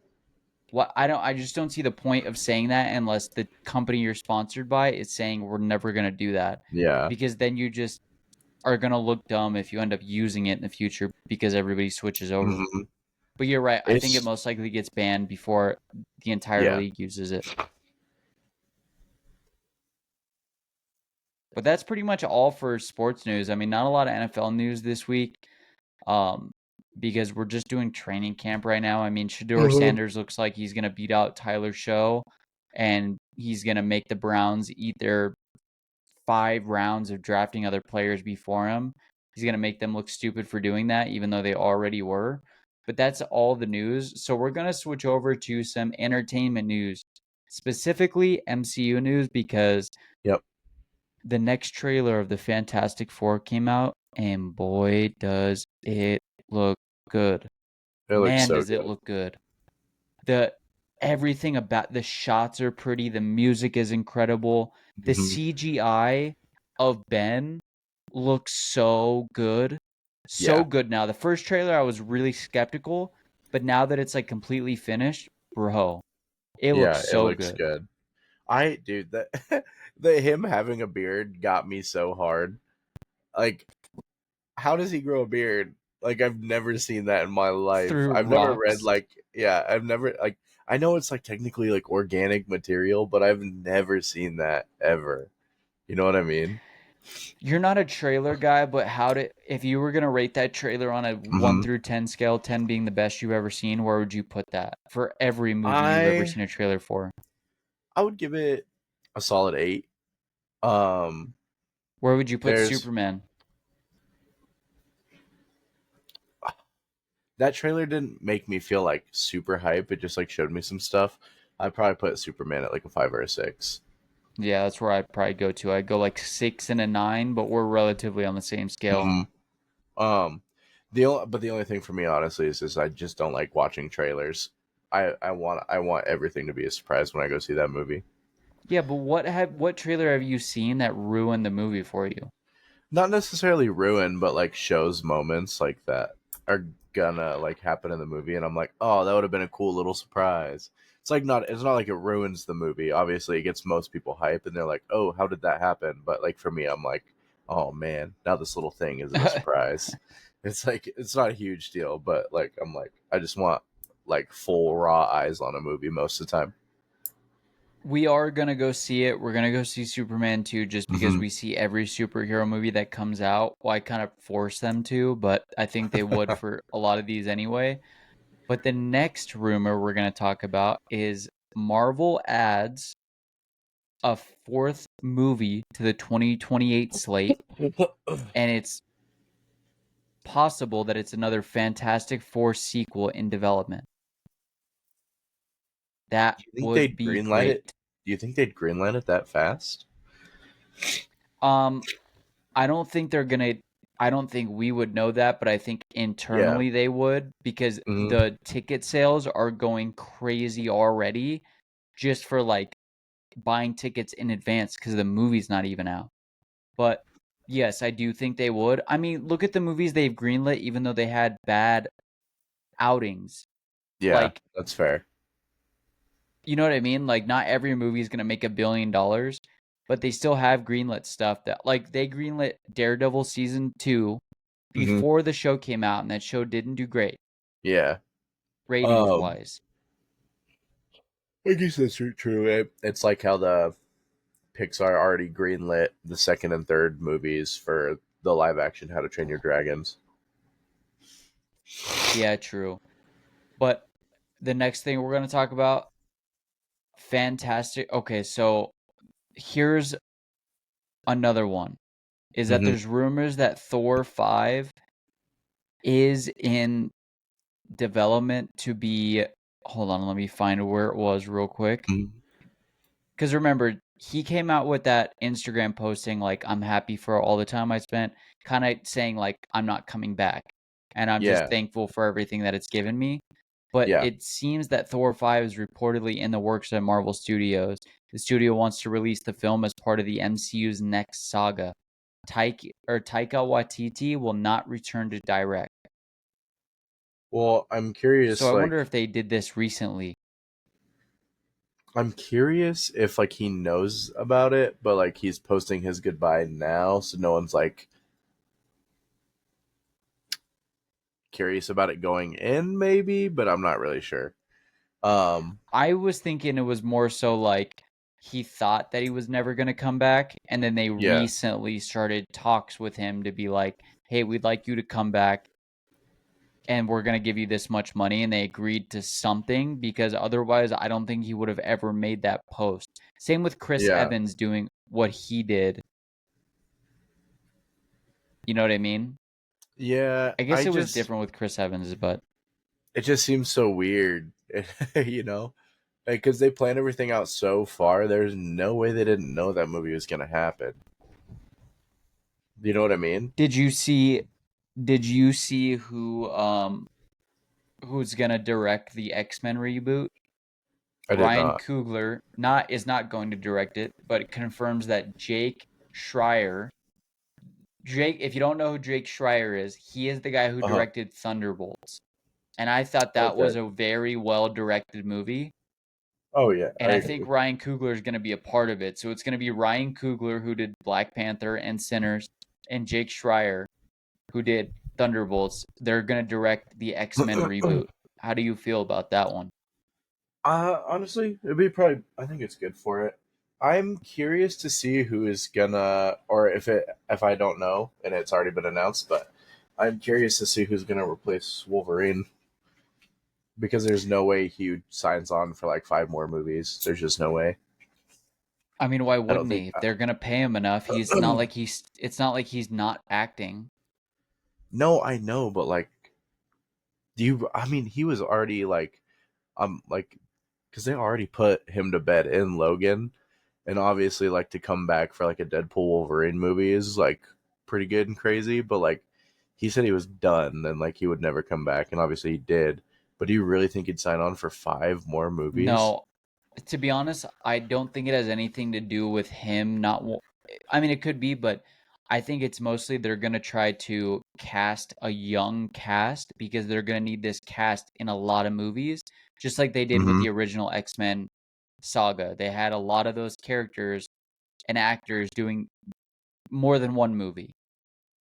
what I just don't see the point of saying that unless the company you're sponsored by is saying we're never going to do that, yeah. because then you just are going to look dumb if you end up using it in the future because everybody switches over. Mm-hmm. But you're right. I think it It's most likely gets banned before the entire yeah. league uses it. But that's pretty much all for sports news. I mean, not a lot of NFL news this week, um, because we're just doing training camp right now. I mean, Shador Mm-hmm. Sanders looks like he's going to beat out Tyler Show, and he's going to make the Browns eat their 5 rounds of drafting other players before him. He's going to make them look stupid for doing that, even though they already were. But that's all the news. So we're going to switch over to some entertainment news, specifically MCU news, because Yep. the next trailer of the Fantastic Four came out, and boy, does it look good. It looks Man, so does it good. look good. The Everything about the shots are pretty, the music is incredible. The Mm-hmm. CGI of Ben looks so good. So Yeah, good now. The first trailer I was really skeptical, but now that it's like completely finished, bro, it looks yeah. It so looks good. good. I dude that the him having a beard got me so hard. Like, how does he grow a beard? Like, I've never seen that in my life. Through I've never read rocks. like, yeah, I've never like. I know it's like technically like organic material, but I've never seen that ever. You know what I mean? You're not a trailer guy, but if you were gonna rate that trailer on a one Mm-hmm. through 10 scale, 10 being the best you've ever seen, where would you put that for every movie you've ever I seen a trailer for? I would give it a solid 8. Um, Where would you put there's Superman? that trailer didn't make me feel like super hype. It just like showed me some stuff. I'd probably put Superman at like a 5 or a 6. Yeah, that's where I'd probably go to. I'd go like 6 and a 9, but we're relatively on the same scale. Mm-hmm. Um, the only thing for me honestly is I just don't like watching trailers. I want everything to be a surprise when I go see that movie. Yeah, but what trailer have you seen that ruined the movie for you? Not necessarily ruin, but like shows moments like that are gonna like happen in the movie, and I'm like, oh, that would have been a cool little surprise. It's not like it ruins the movie. Obviously, it gets most people hype, and they're like, oh, how did that happen? But like for me, I'm like, oh man, now this little thing isn't a surprise. It's like it's not a huge deal, but like I'm like I just want like full raw eyes on a movie most of the time. We are gonna go see it. We're gonna go see Superman 2 just because Mm-hmm. we see every superhero movie that comes out. Well, I kind of force them to, but I think they would for a lot of these anyway. But the next rumor we're gonna talk about is Marvel adds a fourth movie to the 2028 slate, and it's possible that it's another Fantastic Four sequel in development. That Do you think would they'd be greenlight it? great. Do you think they'd greenlight it that fast? Um, I don't think they're gonna. I don't think we would know that, but I think Yeah. internally they would, because Mm-hmm. the ticket sales are going crazy already, just for like buying tickets in advance because the movie's not even out. But yes, I do think they would. I mean, look at the movies they've greenlit, even though they had bad outings. Yeah, Like, that's fair. you know what I mean? Like, not every movie is gonna make $1 billion, but they still have greenlit stuff that, like, they greenlit Daredevil season 2 Mm-hmm. before the show came out, and that show didn't do great Yeah. ratings Um, wise. I guess that's true. It's like how the Pixar already greenlit the second and third movies for the live action How to Train Your Dragons. Yeah, true. But the next thing we're gonna talk about, fantastic. Okay, so here's another one. Is that Mm-hmm. there's rumors that Thor 5 is in development to be, hold on, let me find where it was real quick. Because remember, he came out with that Instagram posting like, I'm happy for all the time I spent, kind of saying like, I'm not coming back, and I'm just Yeah, thankful for everything that it's given me. But yeah. it seems that Thor 5 is reportedly in the works at Marvel Studios. The studio wants to release the film as part of the MCU's next saga. Taika Waititi will not return to direct. Well, I'm So curious. I wonder Like, if they did this recently. I'm curious if like he knows about it, but like he's posting his goodbye now, so no one's like curious about it going in. Maybe, but I'm not really sure. I was thinking it was more so like he thought that he was never going to come back, and then they Yeah, recently started talks with him to be like, "Hey, we'd like you to come back, and we're going to give you this much money," and they agreed to something, because otherwise I don't think he would have ever made that post. Same with Chris yeah, Evans doing what he did. You know what I mean? yeah. I guess it was different with Chris Evans, but It just seems so weird, you know, because they planned everything out so far. There's no way they didn't know that movie was gonna happen. You know what I mean? did you see did you see who's going to direct the X-Men reboot? I did Ryan not. Coogler not is not going to direct it, but it confirms that Jake, if you don't know who Jake Schreier is, he is the guy who Uh huh. directed Thunderbolts. And I thought that Okay. was a very well directed movie. Oh yeah, And I I think agree. Ryan Coogler is going to be a part of it. So it's going to be Ryan Coogler, who did Black Panther and Sinners, and Jake Schreier, who did Thunderbolts. They're going to direct the X-Men reboot. How do you feel about that one? Honestly, it'd be probably. I think it's good for it. I'm curious to see who is gonna, or if I don't know and it's already been announced, but I'm curious to see who's gonna replace Wolverine because there's no way he signs on for like 5 more movies. There's just no way. I mean, why I don't wouldn't think. he? If they're going to pay him enough, he's not like it's not like he's not acting. No, I know, but like, do you? I mean, he was already like, because they already put him to bed in Logan, and obviously, like to come back for like a Deadpool Wolverine movie is like pretty good and crazy. But like, he said he was done and like he would never come back, and obviously he did. But do you really think he'd sign on for 5 more movies? No, to be honest, I don't think it has anything to do with him not. I mean, it could be, but I think it's mostly they're going to try to cast a young cast because they're going to need this cast in a lot of movies, just like they did with Mm-hmm. the original X-Men saga. They had a lot of those characters and actors doing more than one movie.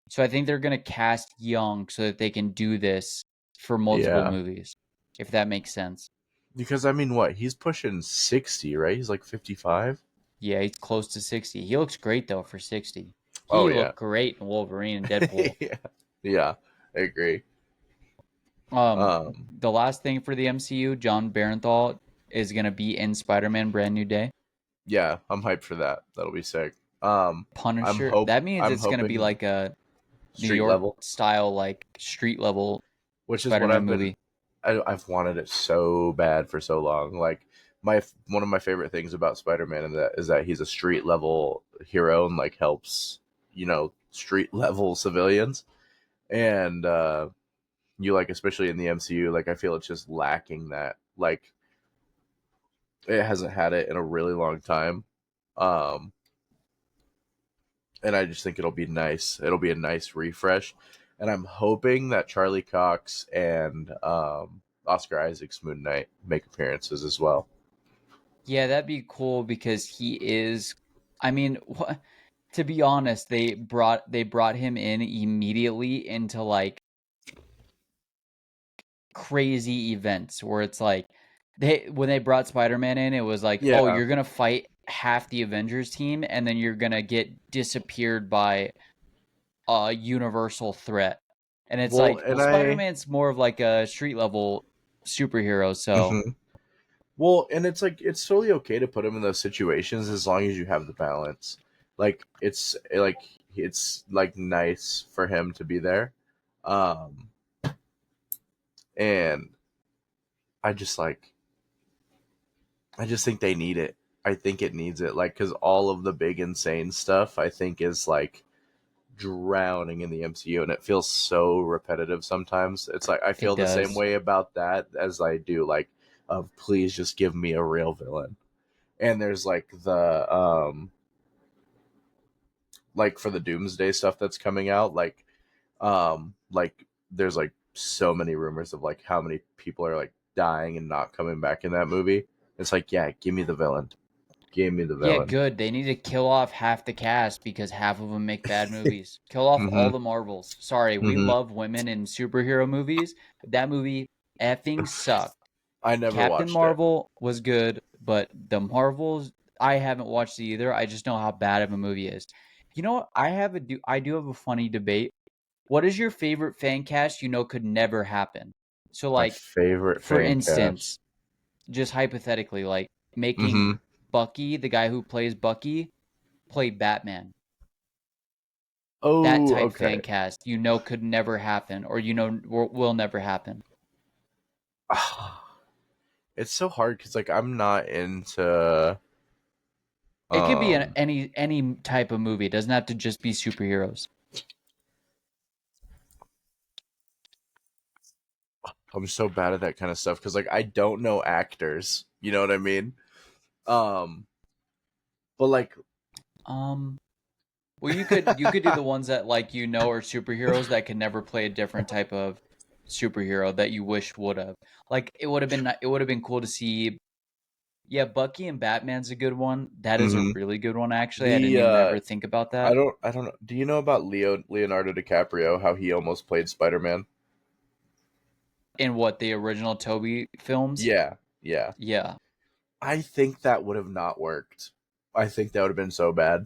So I think they're going to cast young so that they can do this for multiple Yeah, movies, if that makes sense. because I mean, what he's pushing 60, right? He's like 55. Yeah, he's close to 60. He looks great though for 60. Oh He yeah, looked great in Wolverine and Deadpool. yeah, yeah. I agree. Um Um, the last thing for the MCU, John Barenthal is going to be in Spider-Man Brand New Day. yeah, I'm hyped for that. That'll be sick. Um, Punisher. That means I'm it's going to be hoping like a New street York level, style like street level which is what Spider-Man movie. I've wanted it so bad for so long. Like my one of my favorite things about Spider-Man is that he's a street level hero and like helps street level civilians. And you like especially in the MCU, like I feel it's just lacking that. Like it hasn't had it in a really long time. Um, and I just think it'll be nice. It'll be a nice refresh, and I'm hoping that Charlie Cox and Oscar Isaac's Moon Knight make appearances as well. Yeah, that'd be cool because he is, I mean, to be honest, they brought him in immediately into like crazy events where it's like they when they brought Spider-Man in, it was like, "Oh, Yeah. you're going to fight half the Avengers team and then you're going to get disappeared by a universal threat." And it's Well, like, well, and I. Spider-Man's more of like a street level superhero, so Mhm. Well, and it's like it's totally okay to put him in those situations as long as you have the balance. Like it's like nice for him to be there, um, and I just like I just think they need it. I think it needs it, like, because all of the big insane stuff I think is like drowning in the MCU, and it feels so repetitive sometimes. It's like I It feel the same does. way about that as I do like of please just give me a real villain. And there's like the like for the Doomsday stuff that's coming out, like there's like so many rumors of like how many people are like dying and not coming back in that movie. It's like, yeah, give me the villain. Give me the Yeah, villain. good. They need to kill off half the cast because half of them make bad movies. Kill off all Mm-hmm. the Marvels. Sorry, we Mm-hmm. love women in superhero movies, but that movie effing sucked. I never Captain watched it. Marvel was good, but the Marvels, I haven't watched it either. I just know how bad of a movie it is. You know what? I do have a funny debate. What is your favorite fan cast you know could never happen? So My like, favorite for fan cast. instance, just hypothetically, like making Mm-hmm. Bucky, the guy who plays Bucky, play Batman. That Oh, type fan okay. cast you know could never happen, or you know will never happen. It's so hard because like I'm not into It could be um any type of movie. It doesn't have to just be superheroes. I'm so bad at that kind of stuff because like I don't know actors. You know what I mean? Um, but like Um, well, you could do the ones that like you know are superheroes that can never play a different type of superhero that you wish would have. Like it would have been cool to see. Yeah, Bucky and Batman's a good one. That is a mhm. really good one actually. I didn't the even ever think about that. I don't know. Do you know about Leonardo DiCaprio? How he almost played Spider Man? In what the original Toby films? Yeah, yeah. Yeah. I think that would have not worked. I think that would have been so bad.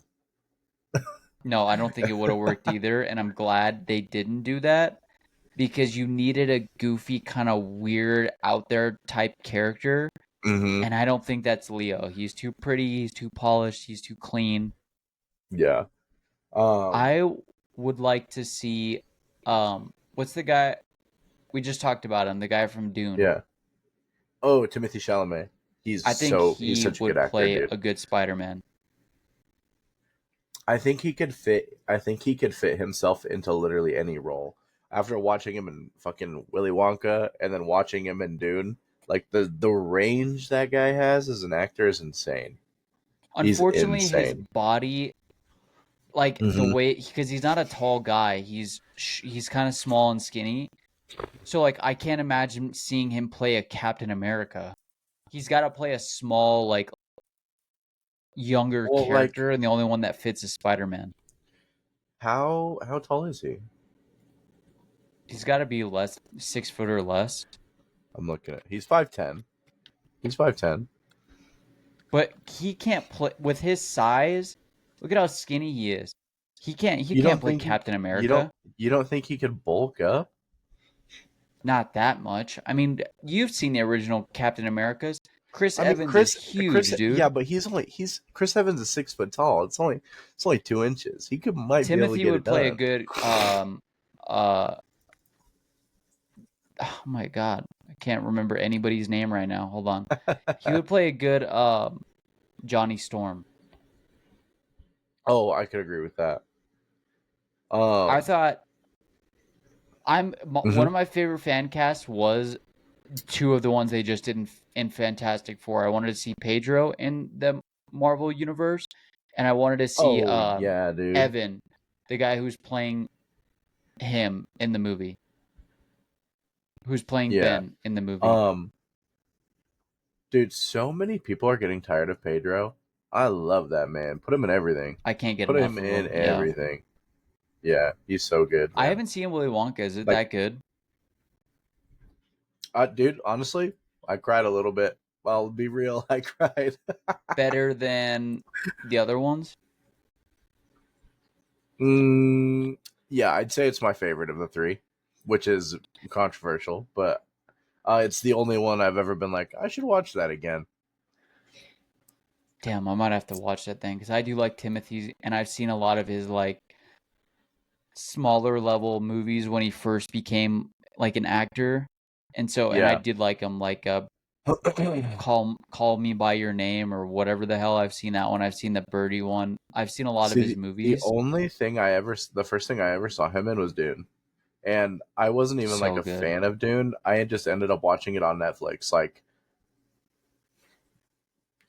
No, I don't think it would have worked either, and I'm glad they didn't do that because you needed a goofy kind of weird out there type character, Mm-hmm. and I don't think that's Leo. He's too pretty, he's too polished, he's too clean. Yeah. Um. I would like to see what's the guy we just talked about him, the guy from Dune. Yeah. Oh, Timothy Chalamet. I think He's he such a good would actor, play dude. a good Spider-Man. I think he could fit. I think he could fit himself into literally any role. After watching him in fucking Willy Wonka and then watching him in Dune, like the range that guy has as an actor is insane. He's Unfortunately, his insane. body, like the Mm-hmm. way, because he's not a tall guy, he's kind of small and skinny. So like I can't imagine seeing him play a Captain America. He's got to play a small, like younger Well, like character, and the only one that fits is Spider-Man. how tall is he? He's got to be less 6 foot or less. I'm looking at. He's 5'10". He's 5'10". But he can't play with his size. Look at how skinny he is. He You can't don't play think he? Captain You America. don't think he could bulk up? Not that much. I mean, you've seen the original Captain Americas. Chris I mean, Evans is Chris, huge, dude. yeah, but he's Chris Evans is 6 foot tall. It's only 2 inches. He might be able to Timothy get it would play a done. good uh oh my god. I can't remember anybody's name right now. Hold on. He would play a good Johnny Storm. Oh, I could agree with that. I Um, thought one mhm. of my favorite fan casts was two of the ones they just did in Fantastic Four. I wanted to see Pedro in the Marvel universe, and I wanted to see Oh yeah, dude. Evan, the guy who's playing him in the movie, who's playing Yeah. Ben in the movie. Um, dude, so many people are getting tired of Pedro. I love that man. Put him in everything. I can't get Put him enough of in him. Yeah, everything. Yeah, he's so good, I man. haven't seen Willy Wonka. Is it Like, that good? dude, honestly, I cried a little bit. I'll be real, I cried. Better than the other ones? mm, yeah, I'd say it's my favorite of the three, which is controversial, but it's the only one I've ever been like, I should watch that again. Damn, I might have to watch that thing because I do like Timothy's, and I've seen a lot of his like smaller level movies when he first became like an actor, and I Yeah. did like him, like Call Me by Your Name or whatever the hell. I've seen that one. I've seen the Birdie one. I've seen a lot of See, his the movies. only thing the first thing I ever saw him in was Dune. And I wasn't even like So a good. fan of Dune. I had just ended up watching it on Netflix like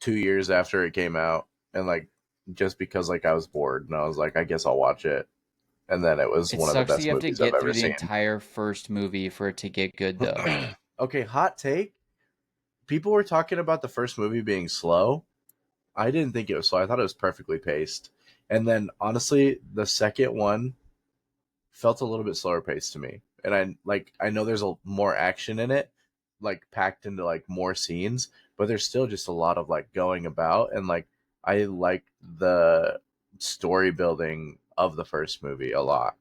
2 years after it came out. And like, just because like I was bored and I was like, I guess I'll watch it. And then it was It one of the sucks that best you have to movies I've get ever through the seen. entire first movie for it to get good, though. Okay, hot take. People were talking about the first movie being slow. I didn't think it was slow. I thought it was perfectly paced. And then honestly, the second one felt a little bit slower paced to me. And I know there's more action in it, like packed into like more scenes, but there's still just a lot of like going about, and like I like the story building of the first movie a lot.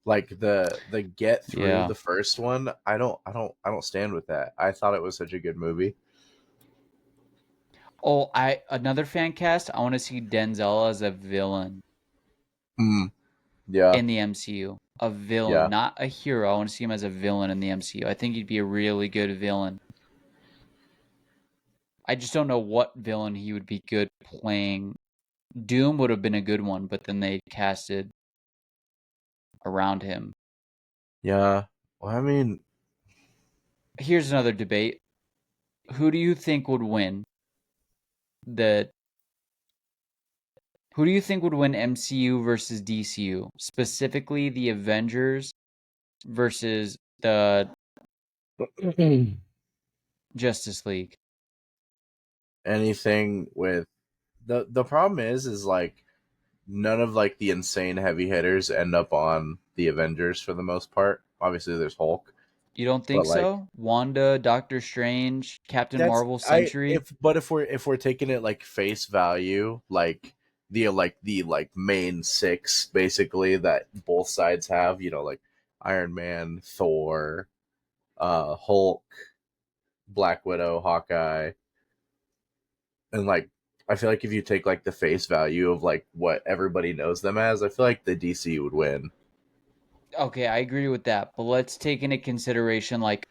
Like the get through Yeah. the first one, I don't stand with that. I thought it was such a good movie. Oh, another fan cast. I want to see Denzel as a villain Mm, yeah, in the MCU. A villain, yeah, not a hero. I want to see him as a villain in the MCU. I think he'd be a really good villain. I just don't know what villain he would be good playing. Doom would have been a good one, but then they casted around him. yeah. Well, I mean, Here's another debate. Who do you think would win? The Who do you think would win MCU versus DCU? Specifically the Avengers versus the Justice League. anything with the problem is like none of like the insane heavy hitters end up on the Avengers for the most part. Obviously, there's Hulk, You don't but think like so? Wanda, Doctor Strange, Captain that's Marvel, I Sentry? if but if we're taking it like face value, like the main six basically that both sides have, like Iron Man, Thor, Hulk, Black Widow, Hawkeye, and like I feel like if you take like the face value of like what everybody knows them as, I feel like the DC would win. Okay, I agree with that. But let's take into consideration like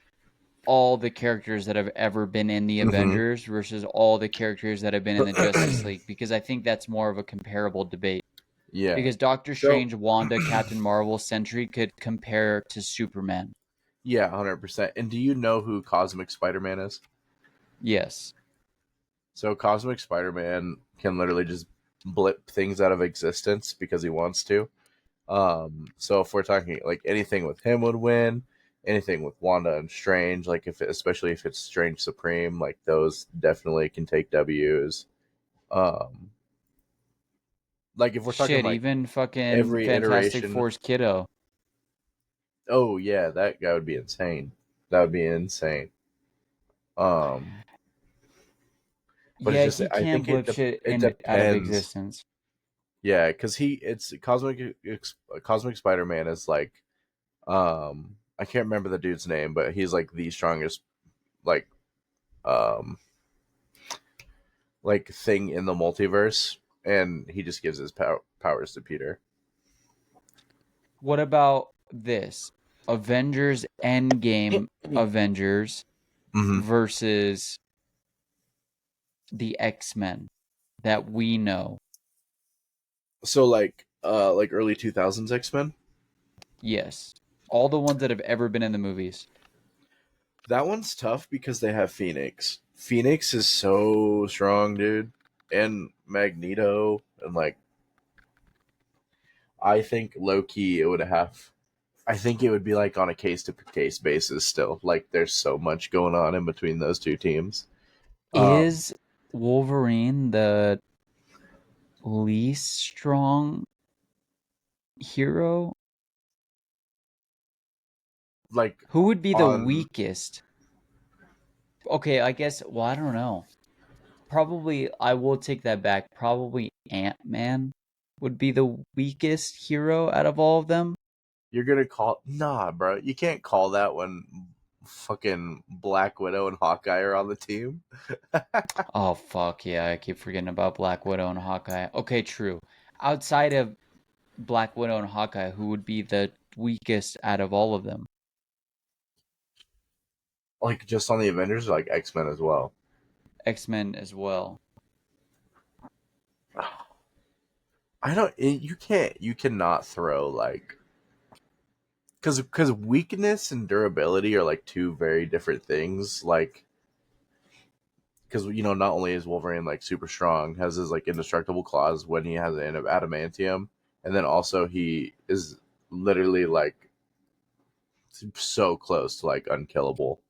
all the characters that have ever been in the Mm-hmm. Avengers versus all the characters that have been in the Justice League because I think that's more of a comparable debate. Yeah. Because Doctor So Strange, Wanda, Captain Marvel, Sentry could compare to Superman. yeah, 100%. And do you know who Cosmic Spider-Man is? Yes. So Cosmic Spider-Man can literally just blip things out of existence because he wants to. So if we're talking like anything with him would win, anything with Wanda and Strange, like especially if it's Strange Supreme, like those definitely can take W's. Um, like if we're talking Shit, like even fucking every Fantastic iteration, Four's Kiddo. oh yeah, that guy would be insane. That would be insane. Um, but it's Yeah, just he I can think blip shit it in out of depends. existence. Yeah, because it's Cosmic Spider-Man is like I can't remember the dude's name, but he's like the strongest like um like thing in the multiverse, and he just gives his powers to Peter. What about this? Avengers Endgame Avengers Hmm. versus the X-Men that we know. So like early 2000s X-Men. Yes. All the ones that have ever been in the movies. That one's tough because they have Phoenix. Phoenix is so strong, dude, and Magneto, and like I think low key it would have. I think it would be like on a case to case basis still. Like there's so much going on in between those two teams. Um Is Wolverine the least strong hero? like Who would be the on weakest? Okay, I guess, well, I don't know. Probably, I will take that back. Probably Ant-Man would be the weakest hero out of all of them. you're gonna call nah, bro. You can't call that when fucking Black Widow and Hawkeye are on the team. Oh, fuck, yeah, I keep forgetting about Black Widow and Hawkeye. Okay, true. Outside of Black Widow and Hawkeye, who would be the weakest out of all of them? Like just on the Avengers, or like X-Men as well. X-Men as well. I don't. You can't. You cannot throw like because weakness and durability are like two very different things. Like because not only is Wolverine like super strong, has his like indestructible claws when he has an adamantium, and then also he is literally like so close to like unkillable.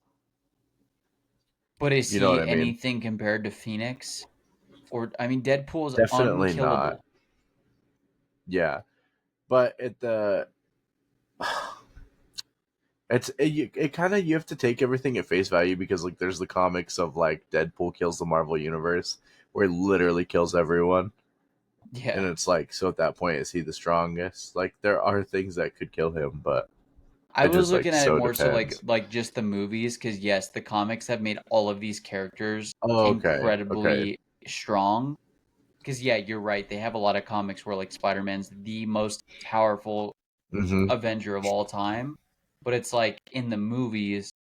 But is You know what he I mean? anything compared to Phoenix? Or I mean, Deadpool's Definitely not. unkillable. Yeah, but at the it kind of you have to take everything at face value because like there's the comics of like Deadpool kills the Marvel universe where he literally kills everyone, and Yeah. it's like so at that point is he the strongest? Like there are things that could kill him, but I it was just like looking at it so more so like depends. just the movies, because yes, the comics have made all of these characters Oh, okay, okay. incredibly strong. Because yeah, you're right. They have a lot of comics where like Spider-Man's the most powerful Mm-hmm. Avenger of all time. But it's like in the movies,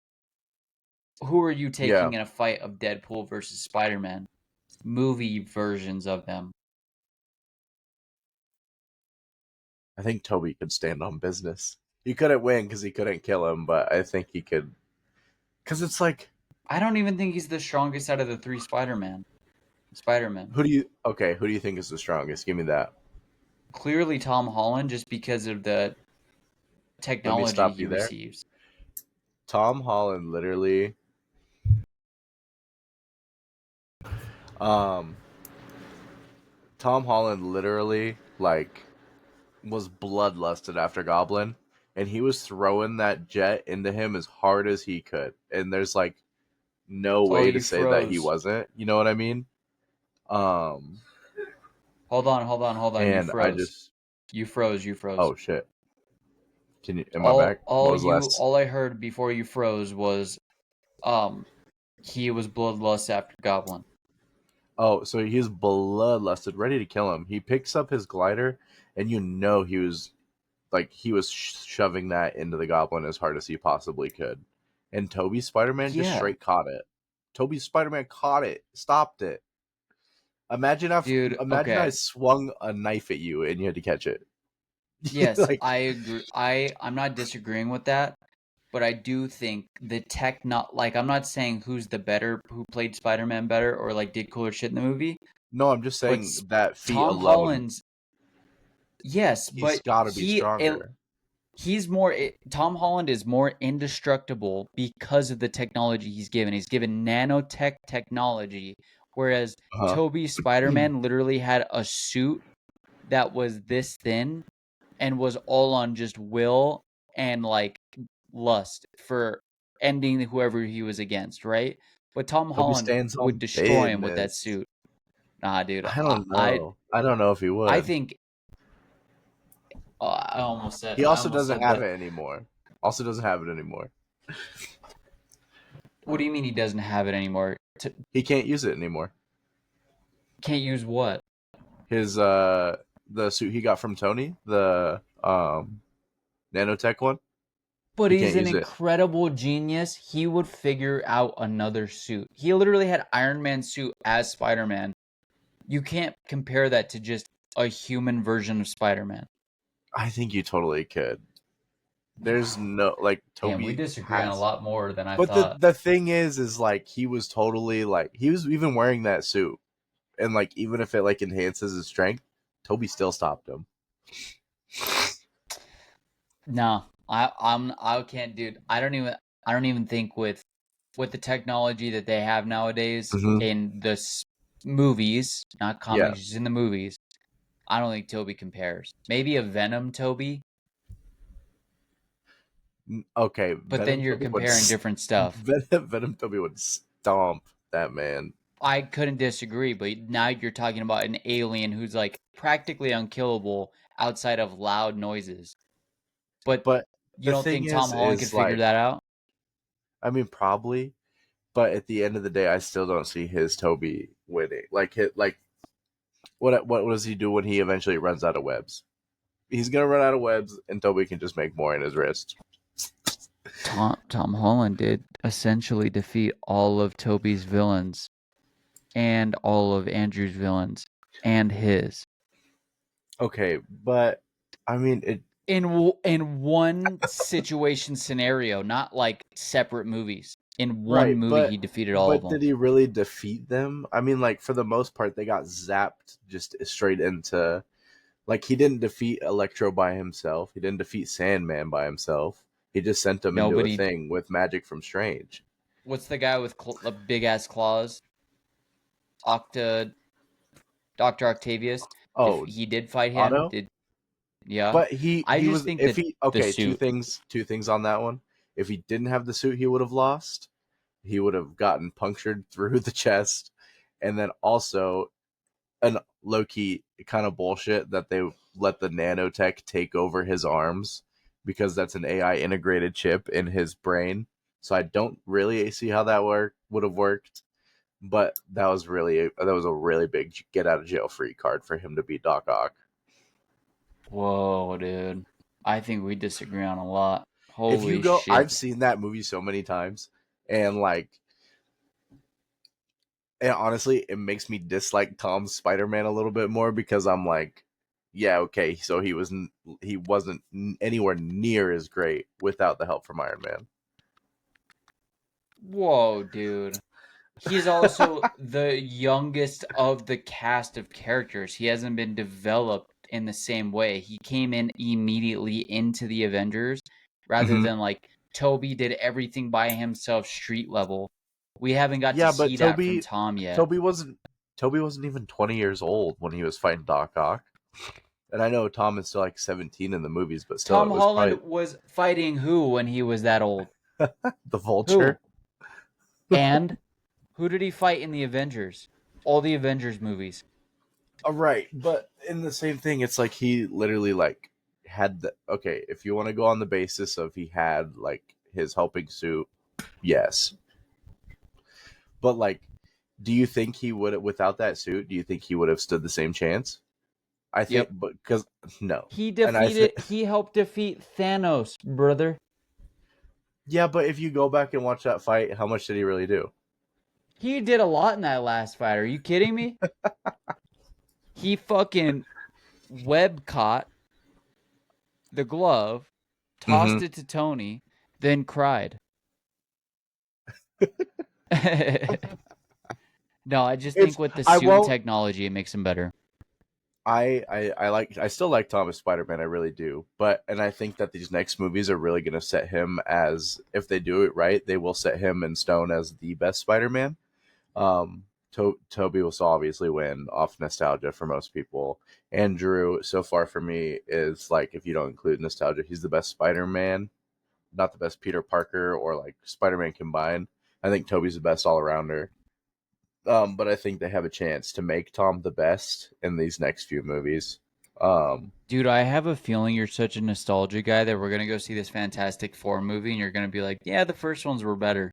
who are you Yeah, taking in a fight of Deadpool versus Spider-Man? Movie versions of them. I think Toby could stand on business. He couldn't win because he couldn't kill him, but I think he could. Because it's like, I don't even think he's the strongest out of the three Spider-Man. Spider-Man. who do you think is the strongest? Give me that. Clearly Tom Holland, just because of the Let me technology stop he you there. receives. Tom Holland literally, um, Tom Holland literally like was bloodlusted after Goblin, and he was throwing that jet into him as hard as he could, and there's like no Oh, way to you say that he froze. wasn't. You know what I mean? Um, Hold on. You and I froze. just, You froze. You froze. oh shit, am I back? What was last? All I heard before you froze was um he was bloodlust after Goblin. Oh, so he's bloodlusted, ready to kill him. He picks up his glider, and he was shoving that into the goblin as hard as he possibly could. And Toby Spider Man just Yeah, straight caught it. Toby Spider Man caught it, stopped it. dude. Imagine I Okay. swung a knife at you and you had to catch it. Yes, like I agree. I'm not disagreeing with that, but I do think the tech not like I'm not saying who played Spider-Man better or like did cooler shit in the movie, no, I'm just but saying that feat Tom alone, Holland's yes, he's but got to be stronger. Tom Holland is more indestructible because of the technology he's given. He's given nanotech technology, whereas Uh-huh. Toby Spider-Man literally had a suit that was this thin and was all on just will and like lust for ending whoever he was against, right? But Tom Toby Holland stands would on destroy him with that business. suit. Nah, dude. I don't know. I don't know if he I would. think He I also almost doesn't said have that. it anymore. Also doesn't have it anymore. What do you mean he doesn't have it anymore? He can't use it anymore. Can't use what? His the suit he got from Tony, the nanotech one, But he he's can't an use it. incredible genius. He would figure out another suit. He literally had Iron Man's suit as Spider-Man. You can't compare that to just a human version of Spider-Man. I think you totally could. There's no like Damn, we Toby disagree on a has, lot more than I but thought. the thing is like he was totally like he was even wearing that suit, and like even if it like enhances his strength, Toby still stopped him. No, I can't, dude. I don't even think with the technology that they have nowadays Mm-hmm. in the movies, not Yeah. comics, just in the movies. I don't think Toby compares. Maybe a Venom Toby, Okay. but then you're comparing different stuff. Venom Toby would stomp that man. I couldn't disagree, but now you're talking about an alien who's like practically unkillable outside of loud noises. But But you the don't thing think Tom Holland could is figure like, that out? I mean, probably, but at the end of the day, I still don't see his Toby winning. Like, what does he do when he eventually runs out of webs? He's gonna run out of webs, and Toby can just make more in his wrist. Tom Holland did essentially defeat all of Toby's villains and all of Andrew's villains and his Okay, but I mean it. in one situation scenario, not like separate movies. In one Right, movie, he defeated all of them. did he really defeat them? I mean, like for the most part, they got zapped just straight into. Like he didn't defeat Electro by himself. He didn't defeat Sandman by himself. He just sent them into a Nobody. thing with magic from Strange. What's the guy with the big ass claws? Octa. Doctor Octavius. Oh, He did fight him. Otto. Yeah. But I he just was think if that he the okay, suit. two things on that one. If he didn't have the suit, he would have lost. He would have gotten punctured through the chest, and then also an low key kind of bullshit that they let the nanotech take over his arms because that's an AI integrated chip in his brain. So I don't really see how that would have worked. But that was a really big get out of jail free card for him to beat Doc Ock. Whoa, dude. I think we disagree on a lot. If you Holy go, shit. I've seen that movie so many times, and like, and honestly, it makes me dislike Tom's Spider-Man a little bit more because I'm like, yeah, okay, so he wasn't anywhere near as great without the help from Iron Man. Whoa, dude. He's also the youngest of the cast of characters. He hasn't been developed in the same way. He came in immediately into the Avengers rather Mm-hmm. than like Toby did everything by himself street level. We haven't got to Yeah, but see that from Tom yet. Toby wasn't even 20 years old when he was fighting Doc Ock. And I know Tom is still like 17 in the movies, but still, Tom it was Holland probably was fighting who when he was that old? the Vulture. Who? And who did he fight in the Avengers? All the Avengers movies. Right, but in the same thing, it's like he literally like had the okay. If you want to go on the basis of he had like his helping suit, yes, but like, do you think he would without that suit? Do you think he would have stood the same chance? I think, Yep. but because no, He and I think he helped defeat Thanos, brother. yeah, but if you go back and watch that fight, how much did he really do? He did a lot in that last fight. Are you kidding me? He fucking web caught the glove, tossed Mm-hmm. it to Tony, then cried. No, I just It's think with the I suit won't. technology, it makes him better. I still like Tom as Spider-Man, I really do. But and I think that these next movies are really going to set him as, if they do it right, they will set him in stone as the best Spider-Man. Toby will still obviously win off nostalgia for most people. Andrew, so far for me, is like, if you don't include nostalgia, he's the best Spider-Man, not the best Peter Parker or like Spider-Man combined. I think Toby's the best all-arounder. But I think they have a chance to make Tom the best in these next few movies. Dude, I have a feeling you're such a nostalgia guy that we're gonna go see this Fantastic Four movie and you're gonna be like, yeah, the first ones were better.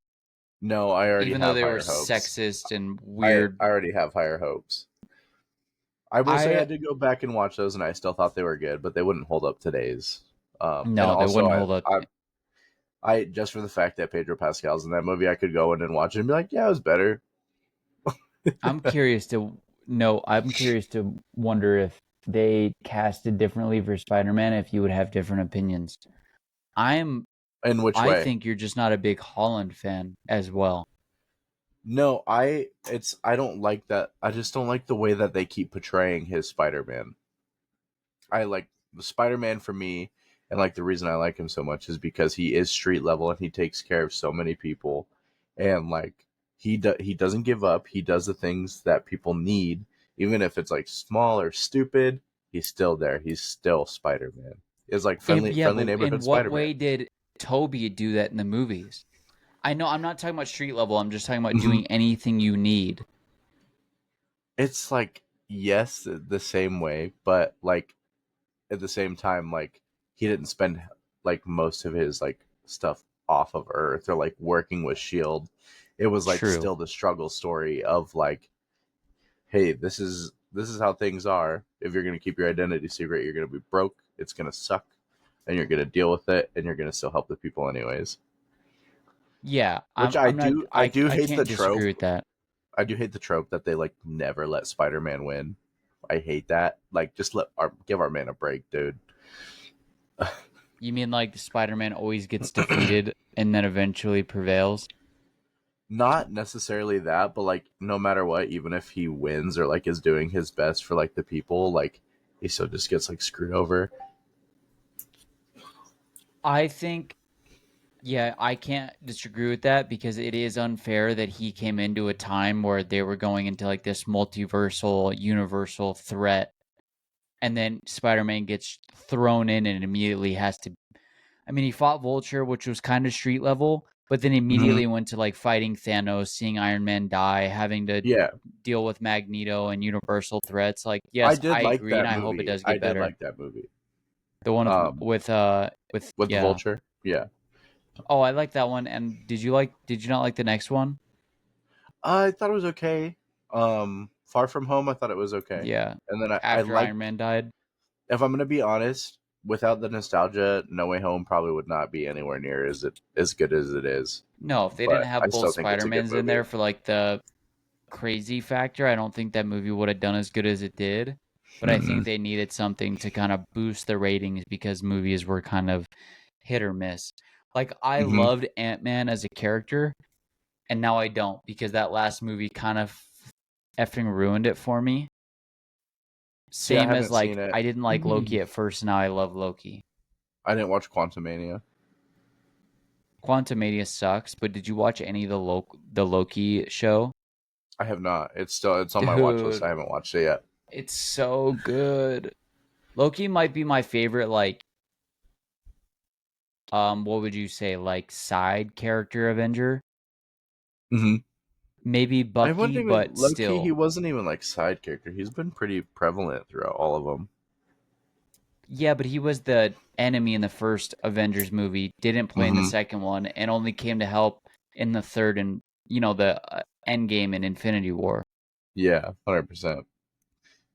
No, I already Even though have they were higher hopes. sexist and I weird. already have higher hopes. I will say I I did go back and watch those, and I still thought they were good, but they wouldn't hold up today's. And No, they also, wouldn't hold up. I just for the fact that Pedro Pascal's in that movie, I could go in and watch it and be like, yeah, it was better. I'm curious to know. I'm curious to wonder if they casted differently for Spider-Man, if you would have different opinions. I'm. In which I way? think you're just not a big Holland fan as well. No, I don't like that. I just don't like the way that they keep portraying his Spider-Man. I like the Spider-Man for me, and like the reason I like him so much is because he is street level and he takes care of so many people, and like he doesn't give up. He does the things that people need, even if it's like small or stupid. He's still there. He's still Spider-Man. It's like Yeah, friendly but in neighborhood what Spider-Man. way did Toby do that in the movies? I know I'm not talking about street level. I'm just talking about Mhm. doing anything you need. It's like yes, the same way, but like at the same time, like he didn't spend like most of his like stuff off of Earth or like working with Shield. It was like True. still the struggle story of like, hey, this is how things are. If you're gonna keep your identity secret, you're gonna be broke. It's gonna suck, and you're gonna deal with it, and you're gonna still help the people anyways. Yeah, Which I'm not. I do I hate the can't disagree trope. with that. I do hate the trope that they like never let Spider-Man win. I hate that. Like, just give our man a break, dude. You mean like Spider-Man always gets defeated and then eventually prevails? Not necessarily that, but like no matter what, even if he wins or like is doing his best for like the people, like he still just gets like screwed over. I think, yeah, I can't disagree with that because it is unfair that he came into a time where they were going into like this multiversal, universal threat, and then Spider-Man gets thrown in and immediately has to. I mean, he fought Vulture, which was kind of street level, but then Mm-hmm. immediately went to like fighting Thanos, seeing Iron Man die, having to Yeah, deal with Magneto and universal threats. Like, I yes, did I like agree, and that I hope it movie. does I get did better. like that movie. The one Um, with with the yeah. Vulture. Yeah, Oh, I like that one. And did you not like the next one? I thought it was okay. Far From Home, I thought it was okay. Yeah. And then I After Iron liked. Man died. If I'm gonna be honest, without the nostalgia, No Way Home probably would not be anywhere near as good as it is. No, if they didn't But I have both still think it's a good Spider-Mans in movie. there for like the crazy factor, I don't think that movie would have done as good as it did. But I think Mm-mm. they needed something to kind of boost the ratings because movies were kind of hit or miss. Like I Mm-hmm. loved Ant-Man as a character, and now I don't because that last movie kind of effing ruined it for me. See, I Same as haven't like seen it. I didn't like Loki at first, now I love Loki. I didn't watch Quantumania. Quantumania sucks, but did you watch any of the Loki show? I have not. It's on my watch list. Dude, I haven't watched it yet. it's so good. Loki might be my favorite like what would you say like side character Avenger? Mm-hmm. Maybe I wouldn't Bucky, even but low key. He still. wasn't even like side character. He's been pretty prevalent throughout all of them. Yeah, but he was the enemy in the first Avengers movie, didn't play in the Mm-hmm. second one and only came to help in the third and the Endgame and Infinity War. Yeah, 100%.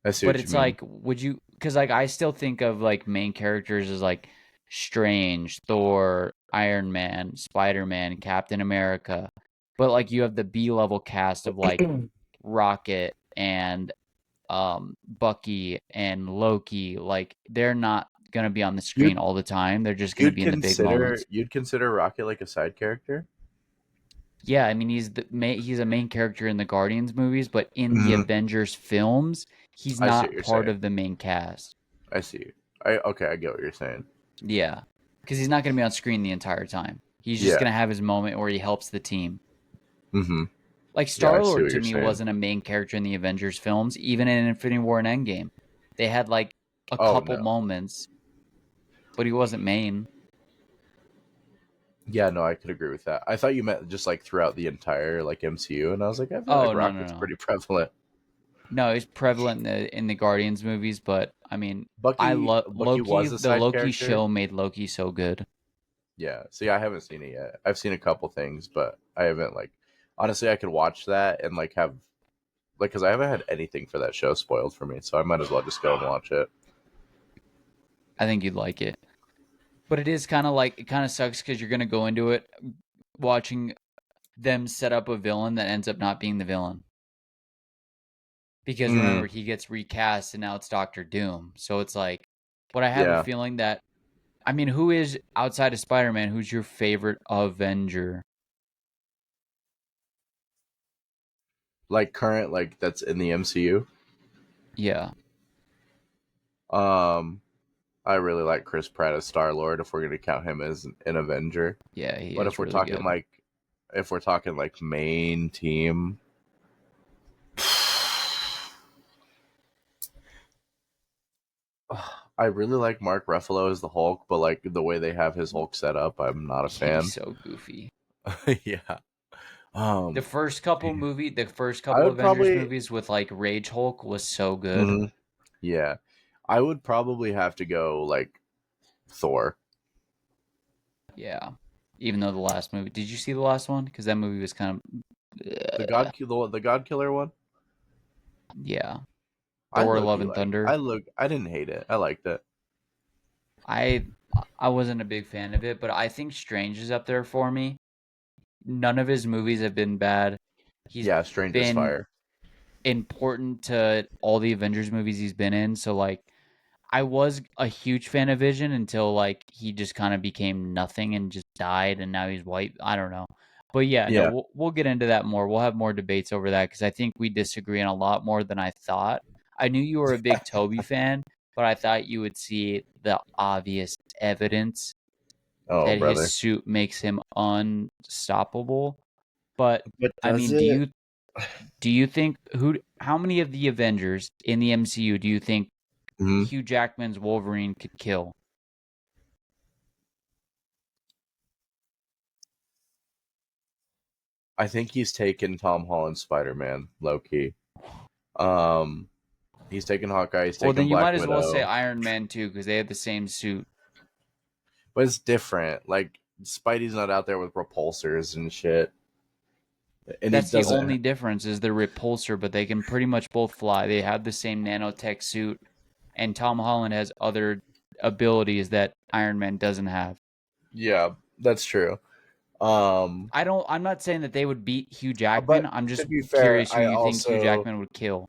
I see But what you it's mean. like, would you? Because like I still think of like main characters as like Strange, Thor, Iron Man, Spider Man, Captain America. But like you have the B level cast of like Rocket and Bucky and Loki. Like they're not gonna be on the screen You'd all the time. They're just gonna be in the big moments. you'd consider Rocket like a side character. Yeah, I mean he's a main character in the Guardians movies, but in the Mm-hmm. Avengers films, he's I see what not you're part saying. of the main cast. I see. I okay. I get what you're saying. Yeah, because he's not going to be on screen the entire time. He's just Yeah. going to have his moment where he helps the team. Mm-hmm. Like Yeah, I see Star-Lord what to you're me saying. wasn't a main character in the Avengers films, even in Infinity War and Endgame. They had like a Oh couple no. moments, but he wasn't main. Yeah, no, I could agree with that. I thought you meant just like throughout the entire like MCU, and I was like, I feel like Oh no no Rocket's no pretty prevalent. no! He's prevalent in the Guardians movies, but I mean, I love Bucky Loki. was a The side Loki character. show made Loki so good. Yeah. See, I haven't seen it yet. I've seen a couple things, but I haven't like honestly. I could watch that and like have like because I haven't had anything for that show spoiled for me, so I might as well just go and watch it. I think you'd like it, but it is kind of like it kind of sucks because you're gonna go into it watching them set up a villain that ends up not being the villain. Because Mm, remember, he gets recast and now it's Doctor Doom. So it's like, but I have a yeah, feeling that, I mean, who is outside of Spider Man, who's your favorite Avenger? like current like that's in the MCU. Yeah. Um, I really like Chris Pratt as Star Lord if we're gonna count him as an Avenger. Yeah, he But is really good. if we're talking like main team, I really like Mark Ruffalo as the Hulk, but like the way they have his Hulk set up, I'm not a He's fan. so goofy. Yeah. Um, The first I couple would Avengers probably, movies with like Rage Hulk was so good. mhm, yeah, I would probably have to go like Thor. Yeah. Even though the last movie, did you see the last one? Because that movie was kind of, The God Killer one. yeah. I Thor: low Love key and like. Thunder. I didn't hate it. I liked it. I I wasn't a big fan of it, but I think Strange is up there for me. none of his movies have been bad. He's Yeah, Strange as been Fire. important to all the Avengers movies he's been in. So like I was a huge fan of Vision until like he just kind of became nothing and just died, and now he's white. I don't know, but yeah, no, Yeah. we'll get into that more. We'll have more debates over that because I think we disagree on a lot more than I thought. I knew you were a big Toby fan, but I thought you would see the obvious evidence Oh, that his brother. suit makes him unstoppable. But But I does mean, it? do you think how many of the Avengers in the MCU do you think Mhm. Hugh Jackman's Wolverine could kill? I think he's taken Tom Holland's Spider-Man, low key. Um, he's taken Hawkeye. He's Well, then taken you Black might as well say Widow. Iron Man too, because they have the same suit. But it's different. Like Spidey's not out there with repulsors and shit, and he That's the doesn't. only difference is the repulsor, but they can pretty much both fly. They have the same nanotech suit, and Tom Holland has other abilities that Iron Man doesn't have. Yeah, that's true. Um, I'm not saying that they would beat Hugh Jackman. but I'm to just be fair, curious who you think Hugh Jackman would kill.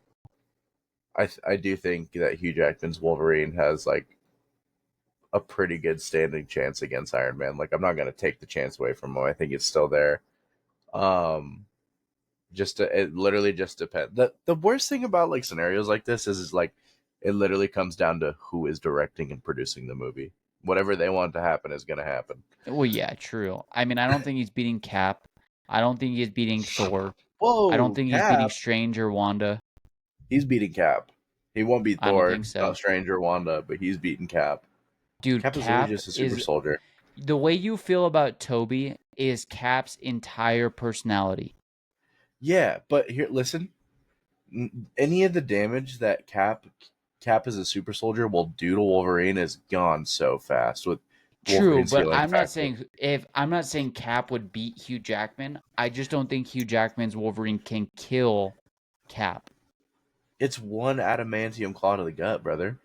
I do think that Hugh Jackman's Wolverine has like a pretty good standing chance against Iron Man. Like I'm not gonna take the chance away from him. I think it's still there. Um, it literally just depends. The worst thing about like scenarios like this is like it literally comes down to who is directing and producing the movie. Whatever they want to happen is gonna happen. Well, yeah, true. I mean, I don't think he's beating Cap. I don't think he's beating Thor. I don't Whoa, think he's beating Cap. Strange or Wanda. He's beating Cap. He won't beat I don't Thor, think not so. Strange or Wanda, but he's beating Cap. Dude, Cap is literally Cap just a super is soldier. the way you feel about Toby is Cap's entire personality. Yeah, but here, listen. Any of the damage that Cap as a super soldier will do to Wolverine is gone so fast with True, Wolverine's but healing factor. I'm not saying Cap would beat Hugh Jackman. I just don't think Hugh Jackman's Wolverine can kill Cap. It's one adamantium claw to the gut, brother.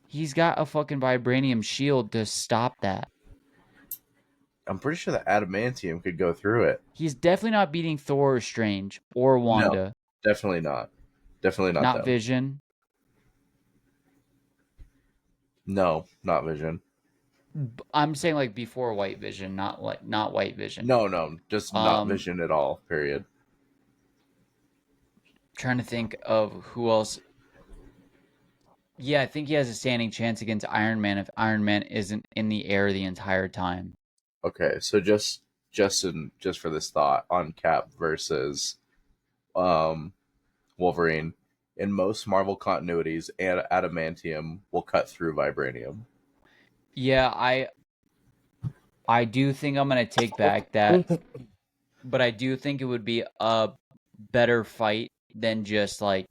He's got a fucking vibranium shield to stop that. I'm pretty sure the adamantium could go through it. He's definitely not beating Thor or Strange or No, Wanda. definitely not. Definitely not Not them. Vision. No, not Vision. I'm saying like before White Vision, not White Vision. No, no, just not Vision at all. Period. Trying to think of who else. Yeah, I think he has a standing chance against Iron Man if Iron Man isn't in the air the entire time. Okay, so just for this thought on Cap versus um Wolverine. In most Marvel continuities, adamantium will cut through vibranium. Yeah, I do think I'm gonna take back that, but I do think it would be a better fight than just like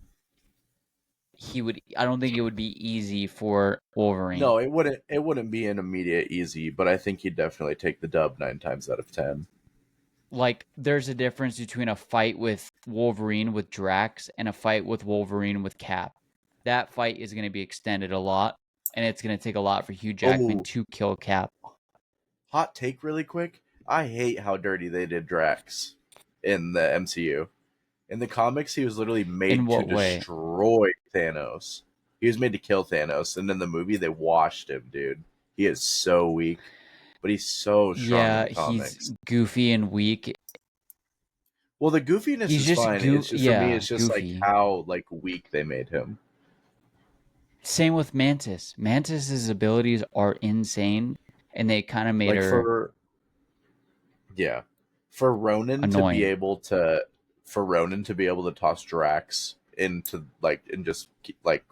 he would. I don't think it would be easy for Wolverine. No, it wouldn't. It wouldn't be an immediate easy, but I think he'd definitely take the dub 9 times out of 10. Like, there's a difference between a fight with Wolverine with Drax and a fight with Wolverine with Cap. That fight is going to be extended a lot, and it's going to take a lot for Hugh Jackman Oh, to kill Cap. hot take, really quick. I hate how dirty they did Drax in the MCU. In the comics, he was literally In made to what way? destroy Thanos. He was made to kill Thanos, and in the movie, they washed him, dude. He is so weak, but he's so strong in Yeah, the he's comics. goofy and weak. Well, the goofiness He's is just fine. It's just for me, yeah, it's just like goofy. how like weak they made him. Same with Mantis. Mantis's abilities are insane, and they kind of made Like her yeah, for Ronan to be annoying. able to toss Drax into like and just like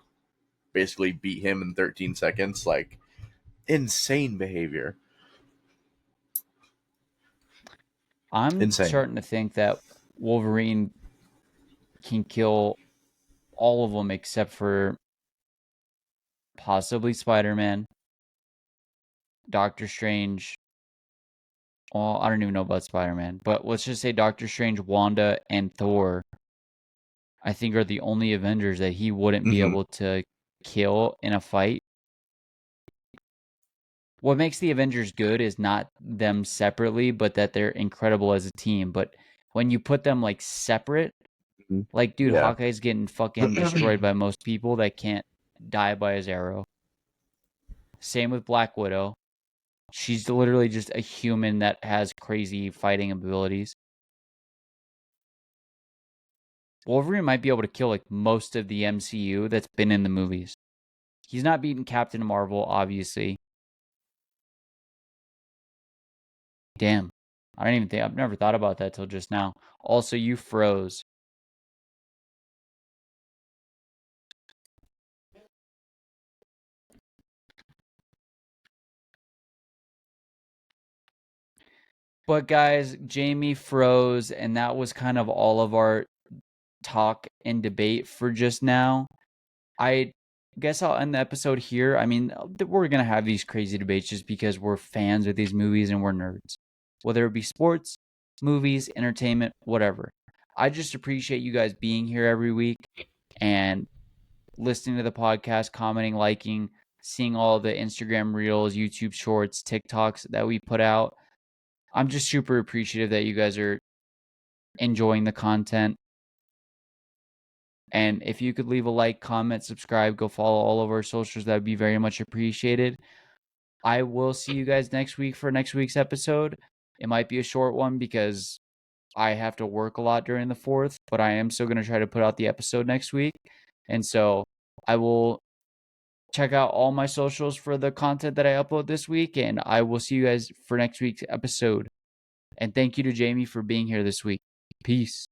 basically beat him in 13 seconds, like insane behavior. I'm Insane. starting to think that Wolverine can kill all of them except for possibly Spider-Man, Doctor Strange. Well, I don't even know about Spider-Man, but let's just say Doctor Strange, Wanda, and Thor, I think are the only Avengers that he wouldn't be Hmm. able to kill in a fight. what makes the Avengers good is not them separately, but that they're incredible as a team. But when you put them like separate, Mhm. like dude, Yeah. Hawkeye's getting fucking destroyed by most people that can't die by his arrow. Same with Black Widow. She's literally just a human that has crazy fighting abilities. Wolverine might be able to kill like most of the MCU that's been in the movies. He's not beating Captain Marvel, obviously. Damn. I don't even think I've never thought about that till just now. Also, you froze. But guys, Jamie froze, and that was kind of all of our talk and debate for just now. I guess I'll end the episode here. I mean, we're going to have these crazy debates just because we're fans of these movies and we're nerds. Whether it be sports, movies, entertainment, whatever. I just appreciate you guys being here every week and listening to the podcast, commenting, liking, seeing all the Instagram reels, YouTube shorts, TikToks that we put out. I'm just super appreciative that you guys are enjoying the content. And if you could leave a like, comment, subscribe, go follow all of our socials, that would be very much appreciated. I will see you guys next week for next week's episode. It might be a short one because I have to work a lot during the 4th, but I am still going to try to put out the episode next week. And so I will check out all my socials for the content that I upload this week, and I will see you guys for next week's episode. And thank you to Jamie for being here this week. Peace.